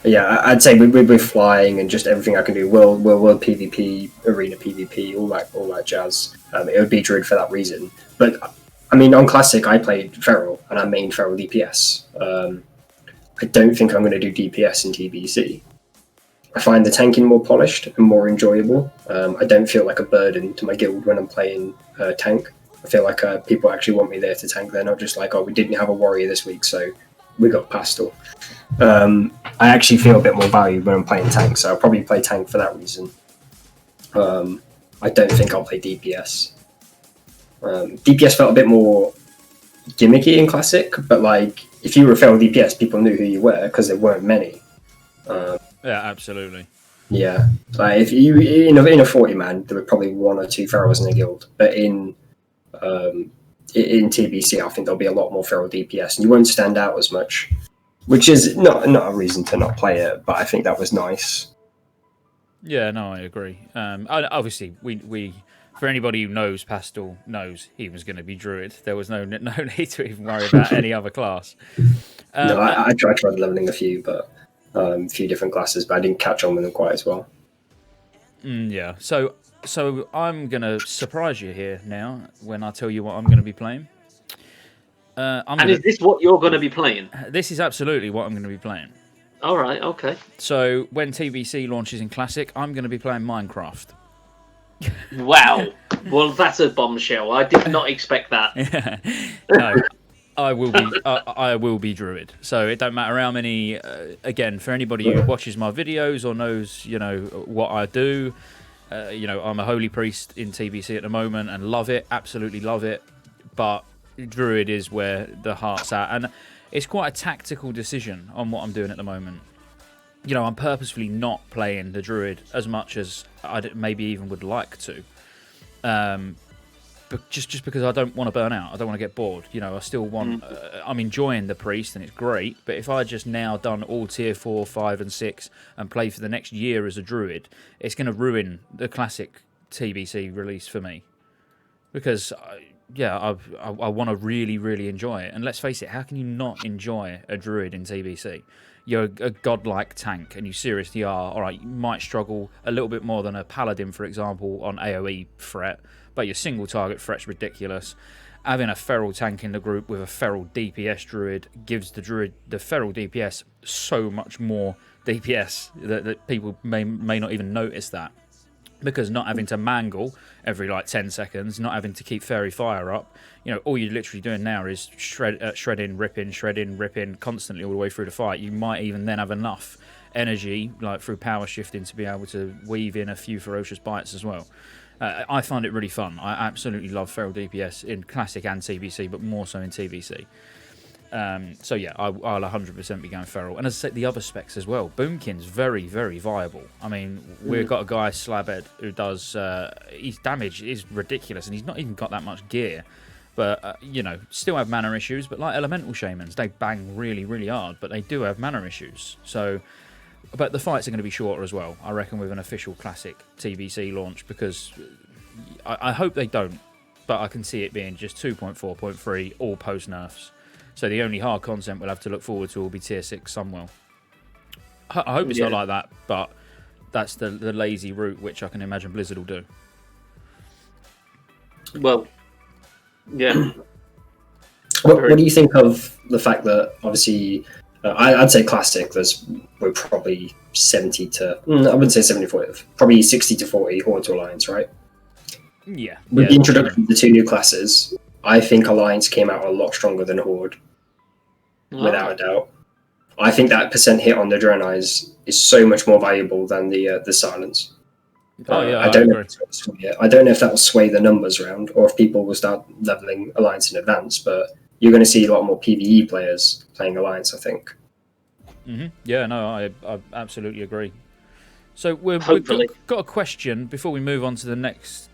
I'd say with flying and just everything I can do, world PvP, arena PvP, all that jazz. It would be Druid for that reason. But I mean, on Classic, I played Feral, and I mained Feral DPS. I don't think I'm going to do DPS in TBC. I find the tanking more polished and more enjoyable. I don't feel like a burden to my guild when I'm playing tank. I feel like people actually want me there to tank. They're not just like, oh, we didn't have a warrior this week, so we got Pastel. I actually feel a bit more valued when I'm playing tank, so I'll probably play tank for that reason. I don't think I'll play DPS. DPS felt a bit more gimmicky in Classic, but like if you were a feral DPS, people knew who you were because there weren't many.
Yeah, absolutely.
Yeah, like if you in a 40-man, there were probably 1 or 2 ferals in a guild, but in TBC, I think there'll be a lot more feral DPS, and you won't stand out as much, which is not a reason to not play it. But I think that was nice.
Yeah, no, I agree. Obviously, we for anybody who knows Pastel knows he was going to be Druid. There was no need to even worry about any other class.
No, I tried leveling a few, but a few different classes, but I didn't catch on with them quite as well.
Yeah, so I'm going to surprise you here now when I tell you what I'm going to be playing.
Is this what you're going to be playing?
This is absolutely what I'm going to be playing.
All right, okay.
So when TBC launches in Classic, I'm going to be playing Minecraft.
Wow. Well, that's a bombshell. I did not expect that.
Yeah. No, I will be Druid. So it don't matter how many. Again, for anybody who watches my videos or knows, what I do. I'm a holy priest in TBC at the moment and love it, absolutely love it. But Druid is where the heart's at, and it's quite a tactical decision on what I'm doing at the moment. I'm purposefully not playing the Druid as much as I maybe even would like to. But just because I don't want to burn out. I don't want to get bored. I still want... I'm enjoying the priest and it's great, but if I just now done all tier 4, 5 and 6 and play for the next year as a Druid, it's going to ruin the Classic TBC release for me. Because... I want to really, really enjoy it. And let's face it, how can you not enjoy a Druid in TBC? You're a godlike tank, and you seriously are. All right, you might struggle a little bit more than a Paladin, for example, on AoE threat, but your single target threat's ridiculous. Having a feral tank in the group with a feral DPS Druid gives the feral DPS so much more DPS that people may not even notice that. Because not having to mangle every 10 seconds, not having to keep fairy fire up, all you're literally doing now is shredding, ripping constantly all the way through the fight. You might even then have enough energy, through power shifting, to be able to weave in a few ferocious bites as well. I find it really fun. I absolutely love feral DPS in Classic and TBC, but more so in TBC. I'll 100% be going feral. And as I say, the other specs as well. Boomkin's very, very viable. I mean, we've got a guy, Slabhead, who does... his damage is ridiculous, and he's not even got that much gear. But, still have mana issues. But like Elemental Shamans, they bang really, really hard, but they do have mana issues. So... But the fights are going to be shorter as well, I reckon, with an official Classic TBC launch, because I hope they don't, but I can see it being just 2.4.3, all post-nerfs. So the only hard content we'll have to look forward to will be Tier 6 Sunwell. I hope it's not like that, but that's the lazy route which I can imagine Blizzard will do.
Well, yeah.
What do you think of the fact that, obviously, I'd say Classic, we're probably 70 to... I wouldn't say 70-40, probably 60 to 40 Horde to Alliance, right?
Yeah.
With the introduction of the 2 new classes... I think Alliance came out a lot stronger than Horde, without a doubt. I think that % hit on the Draenei is so much more valuable than the Silence. I don't know if that will sway the numbers around, or if people will start leveling Alliance in advance, but you're going to see a lot more PvE players playing Alliance, I think.
Mm-hmm. Yeah, no, I absolutely agree. So we've got a question before we move on to the next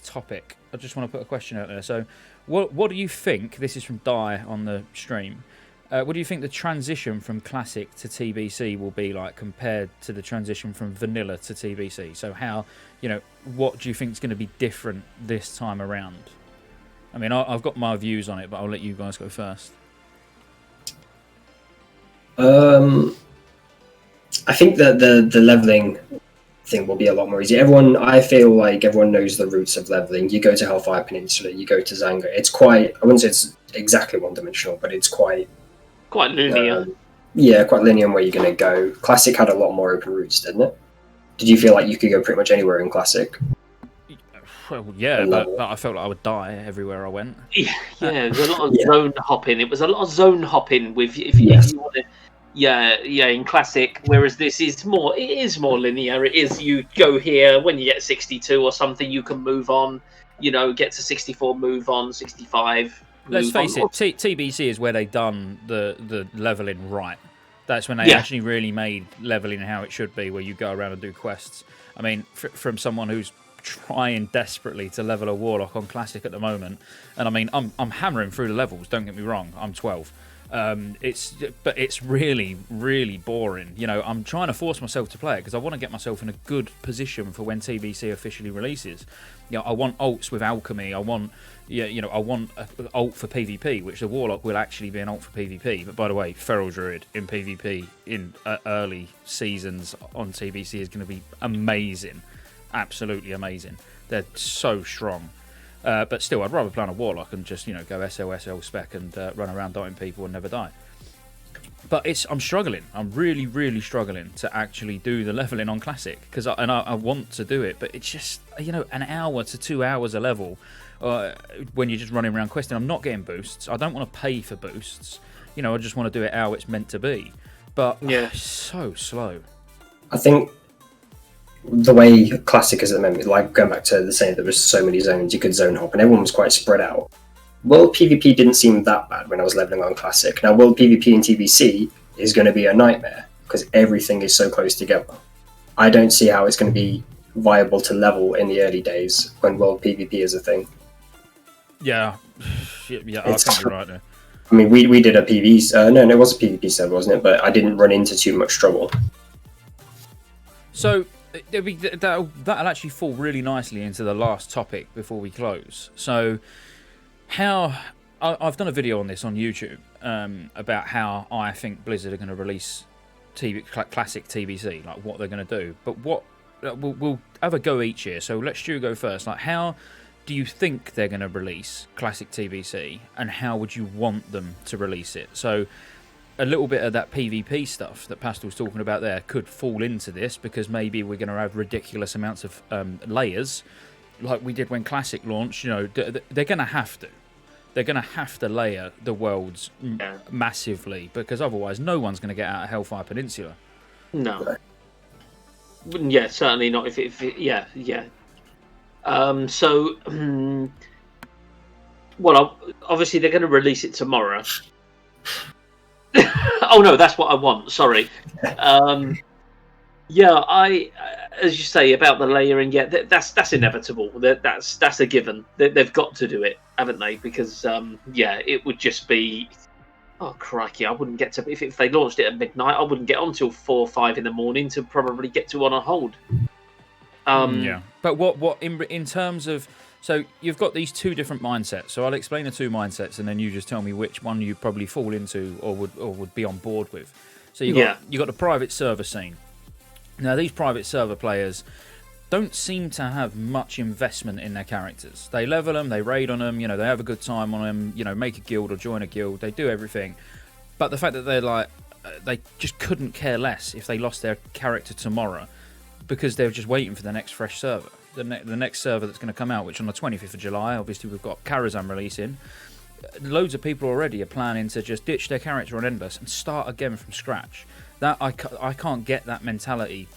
topic. I just want to put a question out there. So, what do you think? This is from Die on the stream. What do you think the transition from Classic to TBC will be like compared to the transition from Vanilla to TBC? So, what do you think is going to be different this time around? I mean, I've got my views on it, but I'll let you guys go first.
I think that the leveling think will be a lot more easy. I feel like everyone knows the roots of leveling. You go to Hellfire Peninsula, you go to Zanga. It's quite, I wouldn't say it's exactly one-dimensional, but it's quite
linear.
Quite linear in where you're going to go. Classic had a lot more open routes, didn't it? Did you feel like you could go pretty much anywhere in Classic?
Well, yeah, but I felt like I would die everywhere I went.
Yeah, there's a lot of zone hopping. It was a lot of zone hopping with if you want to. Yeah, in Classic. Whereas this is more. It is more linear. It is you go here when you get 62 or something, you can move on. You know, get to 64, move on 65.
Let's face it. TBC is where they done the leveling right. That's when they actually really made leveling how it should be, where you go around and do quests. I mean, from someone who's trying desperately to level a Warlock on Classic at the moment, and I mean, I'm hammering through the levels. Don't get me wrong. I'm 12. But it's really, really boring. You know, I'm trying to force myself to play it because I want to get myself in a good position for when TBC officially releases. You know, I want ults with alchemy. I want an ult for PvP, which the Warlock will actually be an ult for PvP. But by the way, Feral Druid in PvP in early seasons on TBC is going to be amazing. Absolutely amazing. They're so strong. But still, I'd rather play on a Warlock and just, go SOSL spec and run around dotting people and never die. But I'm struggling. I'm really, really struggling to actually do the leveling on Classic. I want to do it, but it's just, an hour to 2 hours a level when you're just running around questing. I'm not getting boosts. I don't want to pay for boosts. I just want to do it how it's meant to be. But it's so slow.
I think the way Classic is at the moment, like going back to the saying there was so many zones, you could zone hop, and everyone was quite spread out. World PvP didn't seem that bad when I was leveling on Classic. Now, World PvP and TBC is going to be a nightmare because everything is so close together. I don't see how it's going to be viable to level in the early days when World PvP is a thing.
Yeah, I think you're right there.
I mean, we did a PvP. No, it was a PvP server, wasn't it? But I didn't run into too much trouble.
So that'll actually fall really nicely into the last topic before we close. So, I've done a video on this on YouTube about how I think Blizzard are going to release Classic TBC, like what they're going to do. But we'll have a go each year. So let Stu go first. Like, how do you think they're going to release Classic TBC, and how would you want them to release it? So a little bit of that PvP stuff that Pastel's talking about there could fall into this, because maybe we're going to have ridiculous amounts of layers, like we did when Classic launched. They're going to have to. They're going to have to layer the worlds massively, because otherwise no one's going to get out of Hellfire Peninsula.
No. Yeah, certainly not. Well, obviously they're going to release it tomorrow. Oh no, that's what I want. Sorry. I, as you say about the layering, that's inevitable. That's a given. They've got to do it, haven't they? Because it would just be, oh crikey, I wouldn't get to, if they launched it at midnight, I wouldn't get on till 4 or 5 in the morning to probably get to on a hold.
But what in terms of, so you've got these two different mindsets. So I'll explain the two mindsets, and then you just tell me which one you probably fall into or would be on board with. So you got the private server scene. Now these private server players don't seem to have much investment in their characters. They level them, they raid on them, they have a good time on them, make a guild or join a guild. They do everything. But the fact that they just couldn't care less if they lost their character tomorrow, because they're just waiting for the next fresh server. The next server that's going to come out, which on the 25th of July, obviously we've got Karazhan releasing. Loads of people already are planning to just ditch their character on Endless and start again from scratch. That I can't get that mentality.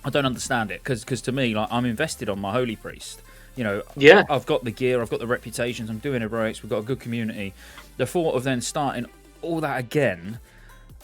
I don't understand it, because to me, like, I'm invested on my Holy Priest. I've got the gear, I've got the reputations, I'm doing heroics, we've got a good community. The thought of then starting all that again,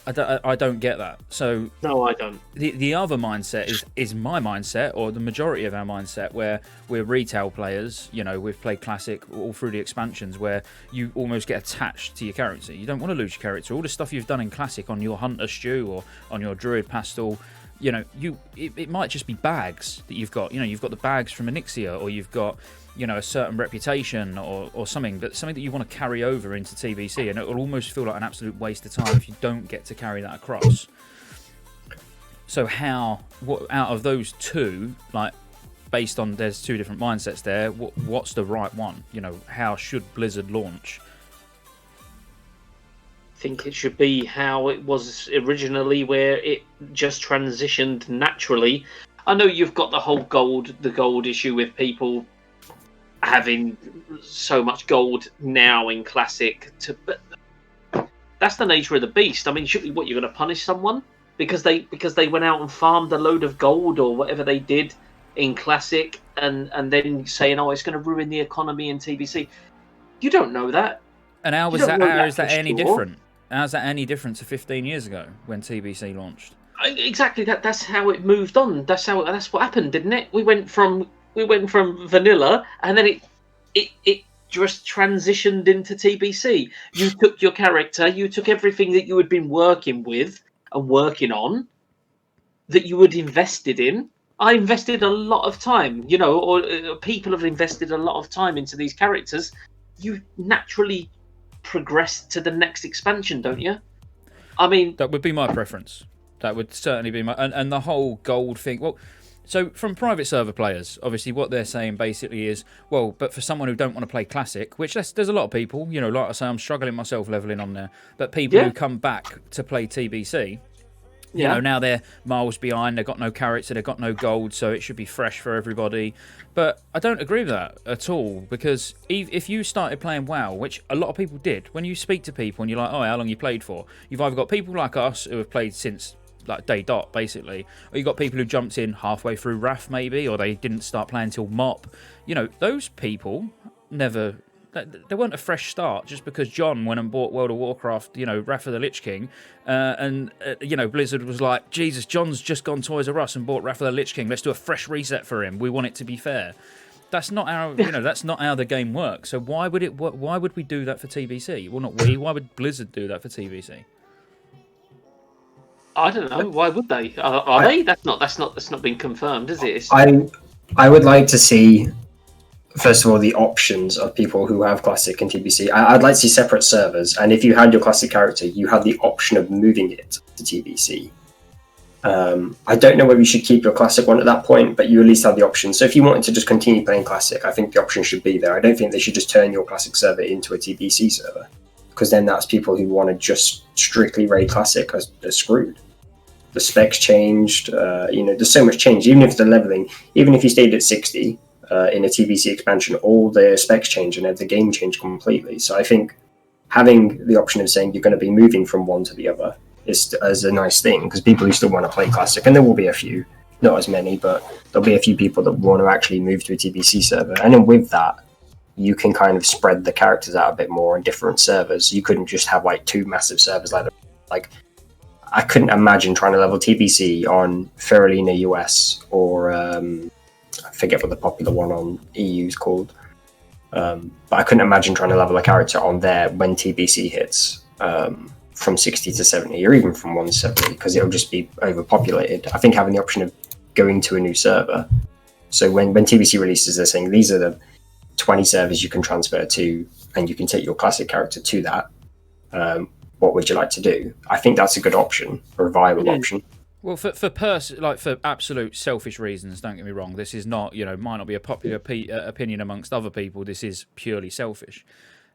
I don't get that. So
no, I don't.
The other mindset is my mindset, or the majority of our mindset, where we're retail players. We've played Classic all through the expansions, where you almost get attached to your character. You don't want to lose your character. All the stuff you've done in Classic on your Hunter Stew or on your Druid Pastel, it might just be bags that you've got. You've got the bags from Onyxia, or you've got a certain reputation or something, but something that you want to carry over into TBC, and it will almost feel like an absolute waste of time if you don't get to carry that across. So what out of those two, like, based on there's two different mindsets there, what's the right one? You know, how should Blizzard launch?
I think it should be how it was originally, where it just transitioned naturally. I know you've got the gold issue with people having so much gold now in Classic, but that's the nature of the beast. I mean, you're going to punish someone because they went out and farmed a load of gold or whatever they did in Classic, and then saying, oh, it's going to ruin the economy in TBC. You don't know that.
And how is that any different? How's that any different to 15 years ago when TBC launched?
Exactly. That's how it moved on. That's what happened, didn't it? We went from vanilla, and then it just transitioned into TBC. You took your character, you took everything that you had been working with and working on, that you had invested in. I invested a lot of time, or people have invested a lot of time into these characters. You naturally progress to the next expansion, don't you? I mean,
that would be my preference. That would certainly be my and the whole gold thing. Well, so from private server players, obviously what they're saying basically is, well, but for someone who don't want to play Classic, which there's a lot of people, like I say, I'm struggling myself leveling on there, but people who come back to play TBC, now they're miles behind, they've got no character, they've got no gold, so it should be fresh for everybody. But I don't agree with that at all, because if you started playing WoW, which a lot of people did, when you speak to people and you're like, oh, how long you played for? You've either got people like us who have played since like day dot, basically, or you've got people who jumped in halfway through Wrath, maybe, or they didn't start playing till MOP. Those people never... They weren't a fresh start just because John went and bought World of Warcraft, Wrath of the Lich King, and Blizzard was like, Jesus, John's just gone Toys R Us and bought Wrath of the Lich King. Let's do a fresh reset for him. We want it to be fair. That's not how that's not how the game works. So why would we do that for TBC? Well, not we. Why would Blizzard do that for TBC?
I don't know. Why would they? Are they? That's not been confirmed, is it?
I would like to see, first of all, the options of people who have Classic and TBC. I'd like to see separate servers, and if you had your Classic character, you had the option of moving it to TBC. I don't know whether you should keep your Classic one at that point, but you at least have the option. So if you wanted to just continue playing Classic, I think the option should be there. I don't think they should just turn your Classic server into a TBC server, because then that's people who want to just strictly raid Classic are screwed. The specs changed, there's so much change. Even if the leveling, even if you stayed at 60, in a TBC expansion, all the specs change and the game changed completely. So I think having the option of saying you're going to be moving from one to the other is a nice thing, because people who still want to play Classic, and there will be a few, not as many, but there'll be a few people that want to actually move to a TBC server. And then with that, you can kind of spread the characters out a bit more on different servers. You couldn't just have like two massive servers like I couldn't imagine trying to level TBC on Feralina US or I forget what the popular one on EU is called. But I couldn't imagine trying to level a character on there when TBC hits from 60 to 70, or even from 170, because it'll just be overpopulated. I think having the option of going to a new server. So when TBC releases, they're saying these are the 20 servers you can transfer to, and you can take your Classic character to that. What would you like to do? I think that's a good option, or a viable option.
Well, for absolute selfish reasons, don't get me wrong. This is not, might not be a popular opinion amongst other people. This is purely selfish.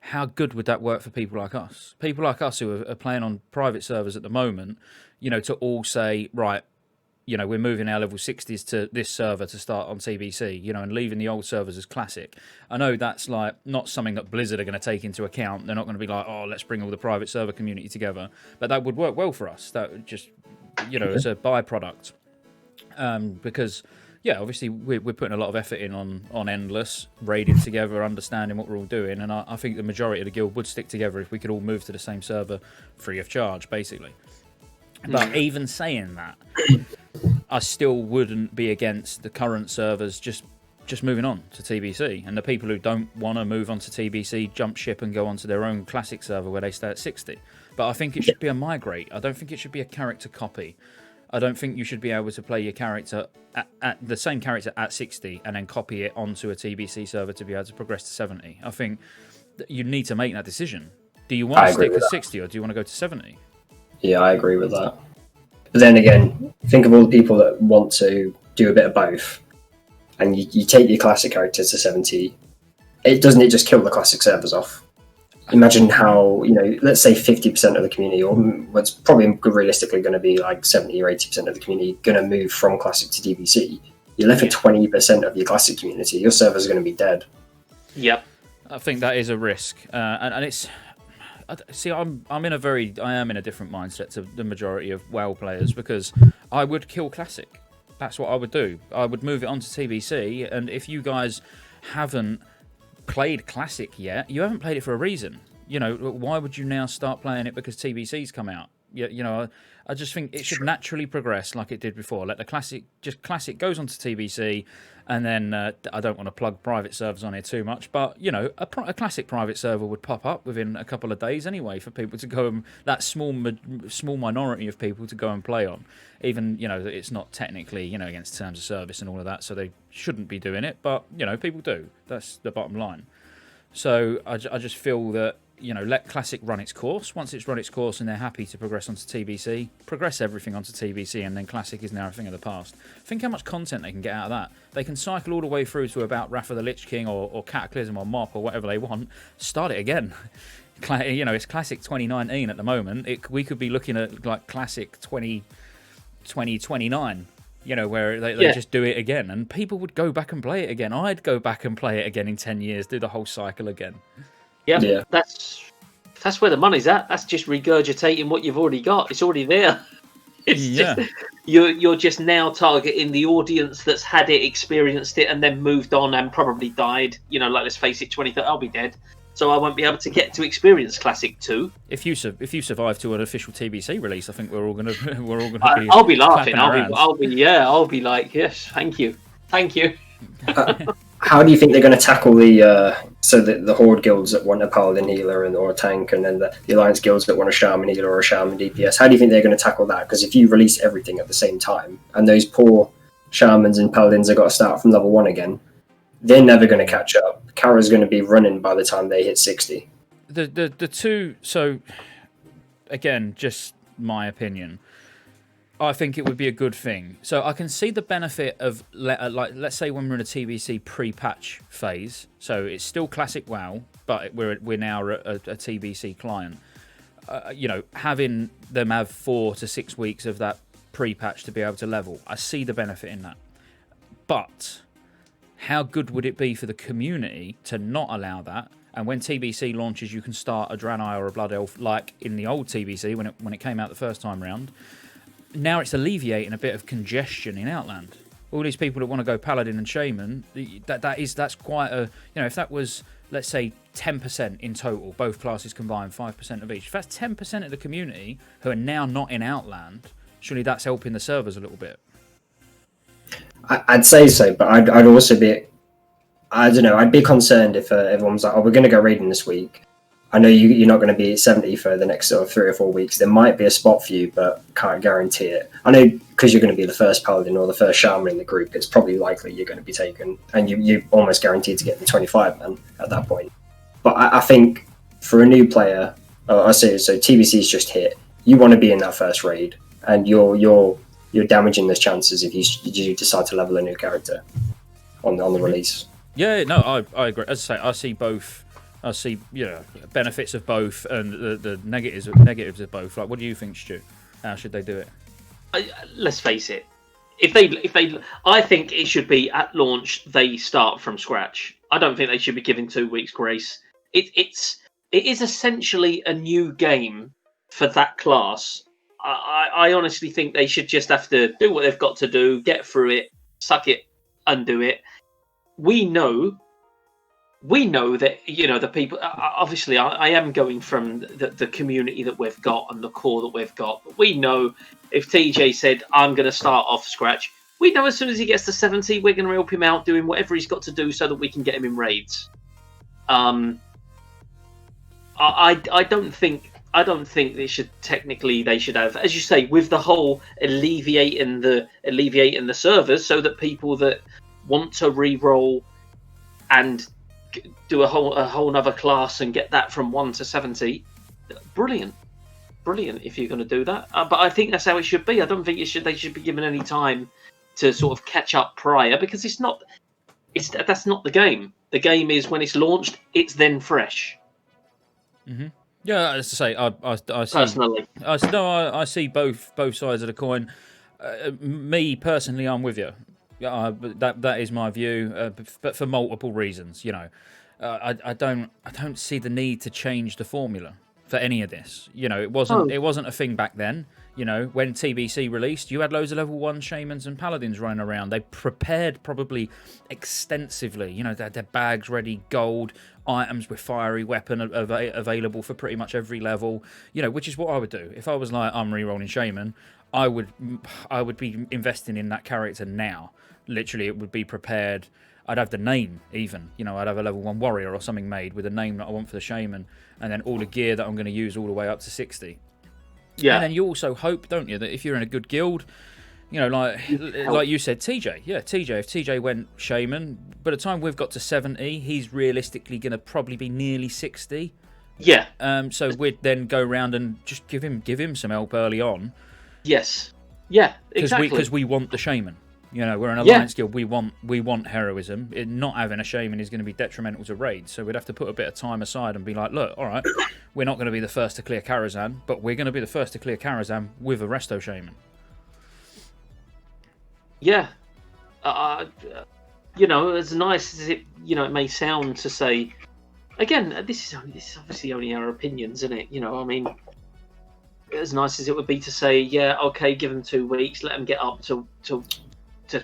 How good would that work for people like us? People like us who are playing on private servers at the moment, to all say, right, we're moving our level 60s to this server to start on TBC, and leaving the old servers as Classic. I know that's like not something that Blizzard are going to take into account. They're not going to be like, oh, let's bring all the private server community together. But that would work well for us. That would just, as a byproduct. Because, obviously we're putting a lot of effort in on Endless, raiding together, understanding what we're all doing. And I think the majority of the guild would stick together if we could all move to the same server free of charge, basically. But even saying that, I still wouldn't be against the current servers just moving on to TBC. And the people who don't want to move on to TBC jump ship and go onto their own Classic server where they stay at 60. But I think it should be a migrate. I don't think it should be a character copy. I don't think you should be able to play your character at the same character at 60 and then copy it onto a TBC server to be able to progress to 70. I think you need to make that decision. Do you want to stick at 60 or do you want to go to 70?
Yeah, I agree with that. But then again, think of all the people that want to do a bit of both, and you take your classic character to 70. It just kill the classic servers off? Imagine how, let's say 50% of the community, or what's probably realistically going to be like 70 or 80% of the community, going to move from classic to TBC. You're left with 20% of your classic community. Your servers are going to be dead.
Yep.
I think that is a risk, and it's. See, I am in a different mindset to the majority of WoW players, because I would kill classic. That's what I would do. I would move it onto TBC, and if you guys haven't played classic yet, you haven't played it for a reason. Why would you now start playing it because TBC's come out? I just think it should naturally progress like it did before. Let the classic goes onto TBC, and then I don't want to plug private servers on here too much, but a classic private server would pop up within a couple of days anyway for people to go, and that small minority of people to go and play on. Even it's not technically against terms of service and all of that, so they shouldn't be doing it, but people do. That's the bottom line. So I just feel that let classic run its course. Once it's run its course and they're happy to progress onto TBC, progress everything onto TBC, and then classic is now a thing of the past. Think how much content they can get out of that. They can cycle all the way through to about Wrath of the Lich King or Cataclysm or Mop or whatever they want. Start it again. It's classic 2019 at the moment. We could be looking at like classic 2029. Where they just do it again, and people would go back and play it again. I'd go back and play it again in 10 years, do the whole cycle again.
Yeah. That's where the money's at. That's just regurgitating what you've already got. It's already there. You're just now targeting the audience that's had it, experienced it, and then moved on and probably died. Let's face it, 2030, I'll be dead, so I won't be able to get to experience Classic 2.
If you survive to an official TBC release, I think we're all gonna be.
I'll be laughing. I'll be like, yes, thank you.
How do you think they're going to tackle the Horde guilds that want a Paladin healer or a tank, and then the Alliance guilds that want a Shaman healer or a Shaman DPS? How do you think they're going to tackle that? Because if you release everything at the same time, and those poor Shamans and Paladins have got to start from level 1 again, they're never going to catch up. Kara's going to be running by the time they hit 60.
The two. So, again, just my opinion. I think it would be a good thing. So I can see the benefit of, let's say when we're in a TBC pre-patch phase. So it's still classic WoW, but we're now a TBC client. Having them have 4 to 6 weeks of that pre-patch to be able to level. I see the benefit in that. But how good would it be for the community to not allow that? And when TBC launches, you can start a Draenei or a Blood Elf like in the old TBC when it came out the first time round. Now it's alleviating a bit of congestion in Outland. All these people that want to go Paladin and Shaman, that's quite a, if that was, let's say, 10% in total, both classes combined, 5% of each. If that's 10% of the community who are now not in Outland, surely that's helping the servers a little bit.
I'd say so, but I'd also be, I don't know, I'd be concerned if everyone was like, we're going to go raiding this week. I know you're not going to be at 70 for the next sort of 3 or 4 weeks. There might be a spot for you, but can't guarantee it. I know because you're going to be the first Paladin or the first Shaman in the group, it's probably likely you're going to be taken, and you're almost guaranteed to get the 25 man at that point. But I think for a new player, I say so TBC's just hit. You want to be in that first raid, and you're damaging those chances if you decide to level a new character on the release.
Yeah, no, I agree. As I say, I see both. I see, benefits of both and the negatives of both. Like, what do you think, Stu? How should they do it?
Let's face it. If they, I think it should be at launch. They start from scratch. I don't think they should be given 2 weeks grace. It is essentially a new game for that class. I honestly think they should just have to do what they've got to do, get through it, suck it, undo it. We know that, the people, obviously I am going from the community that we've got and the core that we've got. But we know if TJ said, I'm going to start off scratch, we know as soon as he gets to 70, we're going to help him out doing whatever he's got to do so that we can get him in raids. I don't think they should have, as you say, with the whole alleviating the servers so that people that want to re-roll and do a whole nother class and get that from 1 to 70. Brilliant. brilliant if you're going to do that. But I think that's how it should be. I don't think they should be given any time to sort of catch up prior, because that's not the game. The game is when it's launched, it's then fresh.
Mm-hmm. Yeah, as I say, I see,
personally,
I see both sides of the coin. Me personally, I'm with you. That is my view, but for multiple reasons. You know, I don't see the need to change the formula for any of this. You know, it wasn't a thing back then. You know, when TBC released, you had loads of level 1 shamans and paladins running around. They prepared probably extensively. You know, they had their bags ready, gold, items with fiery weapon available for pretty much every level. You know, which is what I would do. If I was like, I'm re-rolling shaman, I would be investing in that character now. Literally, it would be prepared. I'd have the name even. You know, I'd have a level 1 warrior or something made with a name that I want for the shaman, and then all the gear that I'm going to use all the way up to 60. Yeah. And then you also hope, don't you, that if you're in a good guild, you know, like you said, TJ. Yeah, TJ. If TJ went shaman, by the time we've got to 70, he's realistically going to probably be nearly 60.
Yeah.
So we'd then go around and just give him some help early on.
Yes. Yeah. Exactly.
Because we want the shaman. You know, we're an alliance guild. We want heroism. Not having a shaman is going to be detrimental to raids. So we'd have to put a bit of time aside and be like, look, all right, we're not going to be the first to clear Karazhan, but we're going to be the first to clear Karazhan with a resto shaman.
Yeah. You know, as nice as it may sound to say, again, this is obviously only our opinions, isn't it? You know, I mean, as nice as it would be to say, yeah, okay, give them 2 weeks, let them get up to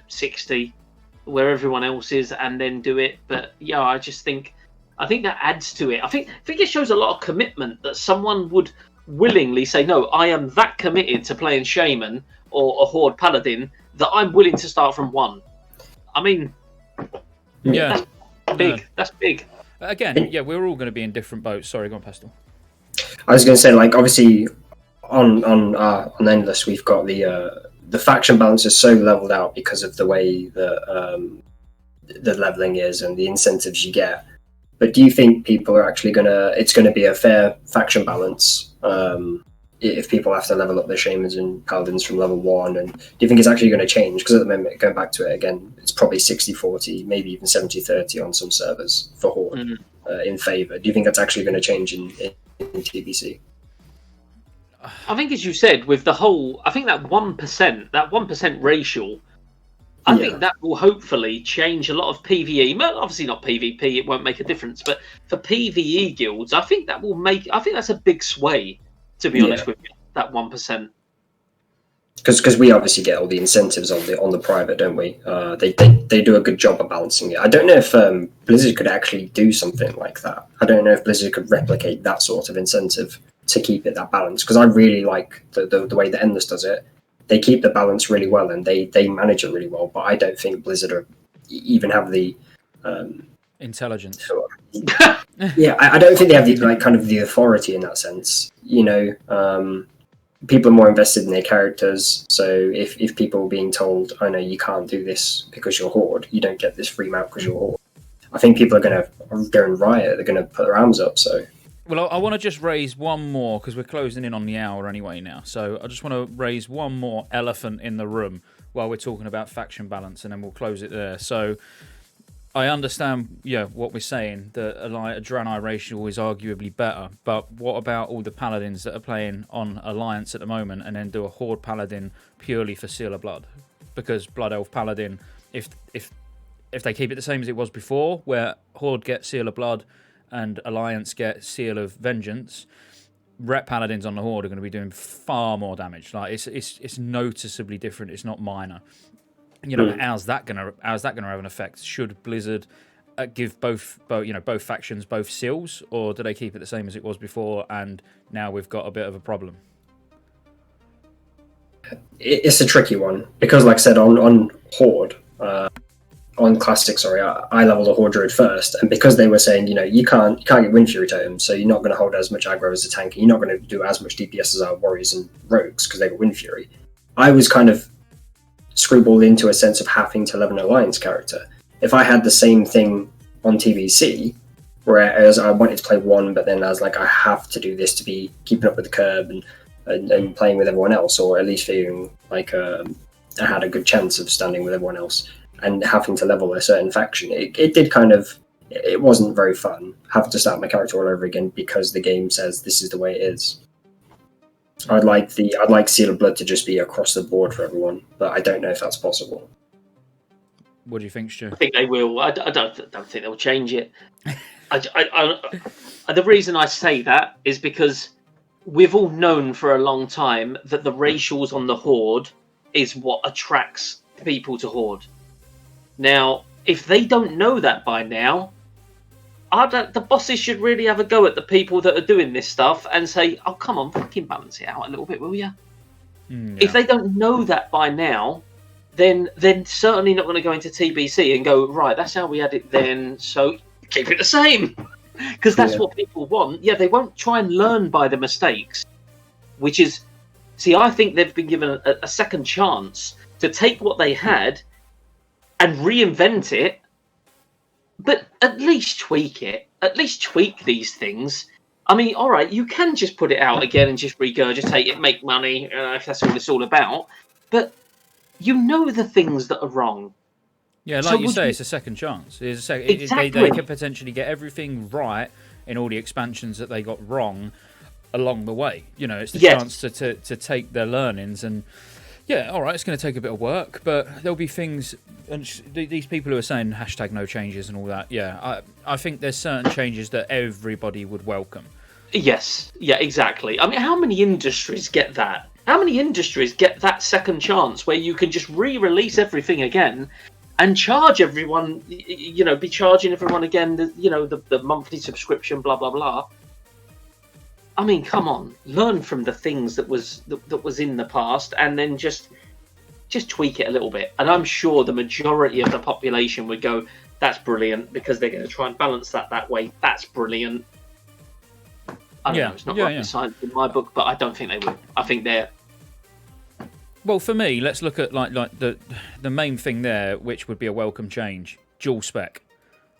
60 where everyone else is, and then do it. But yeah, I think that adds to it. I think it shows a lot of commitment that someone would willingly say, no, I am that committed to playing shaman or a horde paladin that I'm willing to start from 1. I mean,
yeah,
that's big. No. That's big.
Again, yeah, we're all going to be in different boats. Sorry, go on, Pestle.
I was going to say, like, obviously on Endless, we've got the faction balance is so leveled out because of the way that the leveling is and the incentives you get. But do you think people are actually it's going to be a fair faction balance if people have to level up their shamans and paladins from level 1? And do you think it's actually going to change? Because at the moment, going back to it again, it's probably 60-40, maybe even 70-30 on some servers for horde in favour. Do you think that's actually going to change in TBC?
I think, as you said, with the whole, I think that 1% racial, I think that will hopefully change a lot of PvE. Obviously not PvP, it won't make a difference, but for PvE guilds, I think that's a big sway, to be honest with you, that 1%.
Because we obviously get all the incentives on the private, don't we? They do a good job of balancing it. I don't know if Blizzard could actually do something like that. I don't know if Blizzard could replicate that sort of incentive to keep it that balance, because I really like the way that Endless does it. They keep the balance really well and they manage it really well, but I don't think Blizzard even have the
intelligence.
Yeah, I don't think they have the authority in that sense. You know, people are more invested in their characters, so if people are being told, "Oh no, you can't do this because you're horde, you don't get this free map because you're horde," I think people are going to go and riot. They're going to put their arms up. So.
Well, I want to just raise one more, because we're closing in on the hour anyway now. So I just want to raise one more elephant in the room while we're talking about faction balance, and then we'll close it there. So I understand, what we're saying, that a Draenei racial is arguably better, but what about all the paladins that are playing on Alliance at the moment and then do a horde paladin purely for Seal of Blood? Because Blood Elf paladin, if they keep it the same as it was before, where horde gets Seal of Blood and Alliance get Seal of Vengeance, Rep Paladins on the Horde are going to be doing far more damage. Like it's noticeably different. It's not minor. You know, how's that gonna have an effect? Should Blizzard give both factions both seals, or do they keep it the same as it was before? And now we've got a bit of a problem.
It's a tricky one because, like I said, on Horde. On Classic, I leveled a Horde Druid first, and because they were saying, you can't get Wind Fury totems, so you're not going to hold as much aggro as a tank, and you're not going to do as much DPS as our warriors and rogues because they got Wind Fury. I was kind of screwballed into a sense of having to level an Alliance character. If I had the same thing on TBC, whereas I wanted to play 1, but then I was like, I have to do this to be keeping up with the curve, and and playing with everyone else, or at least feeling like I had a good chance of standing with everyone else, and having to level a certain faction. It did kind of, it wasn't very fun having to start my character all over again because the game says this is the way it is. I'd like Seal of Blood to just be across the board for everyone, but I don't know if that's possible.
What do you think, Stu?
I think they will. I don't think they'll change it. The reason I say that is because we've all known for a long time that the racials on the Horde is what attracts people to Horde. Now, if they don't know that by now, the bosses should really have a go at the people that are doing this stuff and say, "Oh, come on, fucking balance it out a little bit, will you?"
Yeah.
If they don't know that by now, then they're certainly not going to go into TBC and go, "Right, that's how we had it then, so keep it the same." Because that's what people want. Yeah, they won't try and learn by the mistakes, which is... See, I think they've been given a second chance to take what they had and reinvent it, but at least tweak it. At least tweak these things. I mean, all right, you can just put it out again and just regurgitate it, make money, if that's what it's all about. But you know the things that are wrong.
Yeah, like
So
you
would
say,
you-
it's a second chance.
Exactly.
They could potentially get everything right in all the expansions that they got wrong along the way. You know, it's the chance to take their learnings and... Yeah, all right, it's going to take a bit of work, but there'll be things... And these people who are saying hashtag no changes and all that, yeah, I think there's certain changes that everybody would welcome.
Yes, yeah, exactly. I mean, how many industries get that? How many industries get that second chance where you can just re-release everything again and charge everyone, you know, be charging everyone again, the monthly subscription, blah, blah, blah. I mean, come on, learn from the things that was in the past and then just tweak it a little bit. And I'm sure the majority of the population would go, that's brilliant, because they're going to try and balance that way. That's brilliant. I don't know, it's not rocket science in my book, but I don't think they will. I think they're...
Well, for me, let's look at like the main thing there, which would be a welcome change. Dual spec.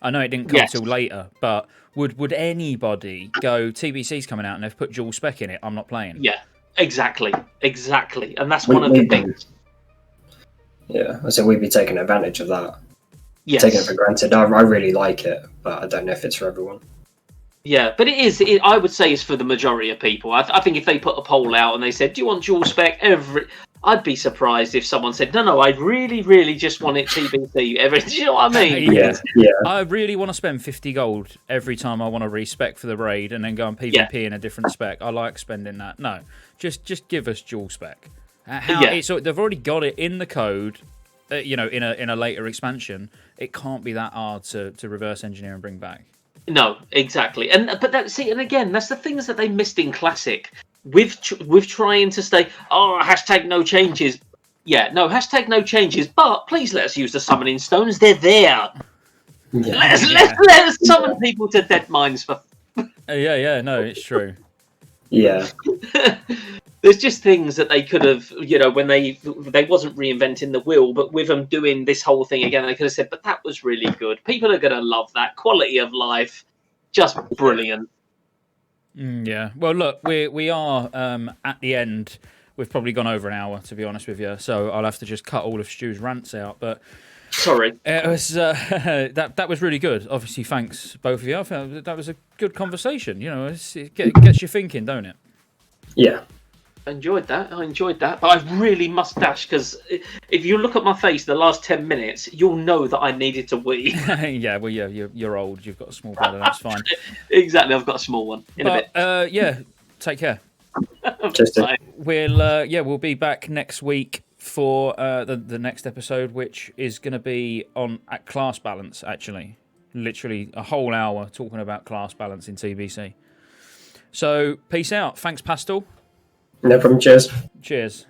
I know it didn't come till later, but would anybody go, TBC's coming out and they've put dual spec in it, I'm not playing?
Yeah, exactly. And that's one of the things.
Yeah, I said we'd be taking advantage of that.
Yes.
Taking it for granted. I really like it, but I don't know if it's for everyone.
Yeah, but it is. I would say it's for the majority of people. I think if they put a poll out and they said, "Do you want dual spec?" I'd be surprised if someone said, "No, I really, really just want it TBC." Do you know what I mean?
Yeah.
I really want to spend 50 gold every time I want to respec for the raid and then go and PvP in a different spec. I like spending that. No, just give us dual spec. So they've already got it in the code. In a later expansion, it can't be that hard to reverse engineer and bring back.
No, exactly, and again, that's the things that they missed in Classic. With trying to stay, hashtag no changes. Yeah, no, hashtag no changes. But please let us use the summoning stones. They're there. Yeah. Let us summon people to dead mines for.
No, it's true.
Yeah.
There's just things that they could have, when they wasn't reinventing the wheel, but with them doing this whole thing again, they could have said, but that was really good. People are going to love that. Quality of life, just brilliant.
Yeah. Well, look, we are at the end. We've probably gone over an hour, to be honest with you, so I'll have to just cut all of Stu's rants out, but...
Sorry.
It was that was really good. Obviously, thanks, both of you. I think that was a good conversation. It gets you thinking, don't it?
Yeah.
I enjoyed that, but I really must dash, because if you look at my face the last 10 minutes, you'll know that I needed to wee.
You're old. You've got a small bladder. That's fine.
Exactly, I've got a small one. In a bit.
Take care.
Just
we'll be back next week for the next episode, which is going to be at class balance. Actually, literally a whole hour talking about class balance in TBC. So peace out. Thanks, Pastel.
No problem. Cheers.
Cheers.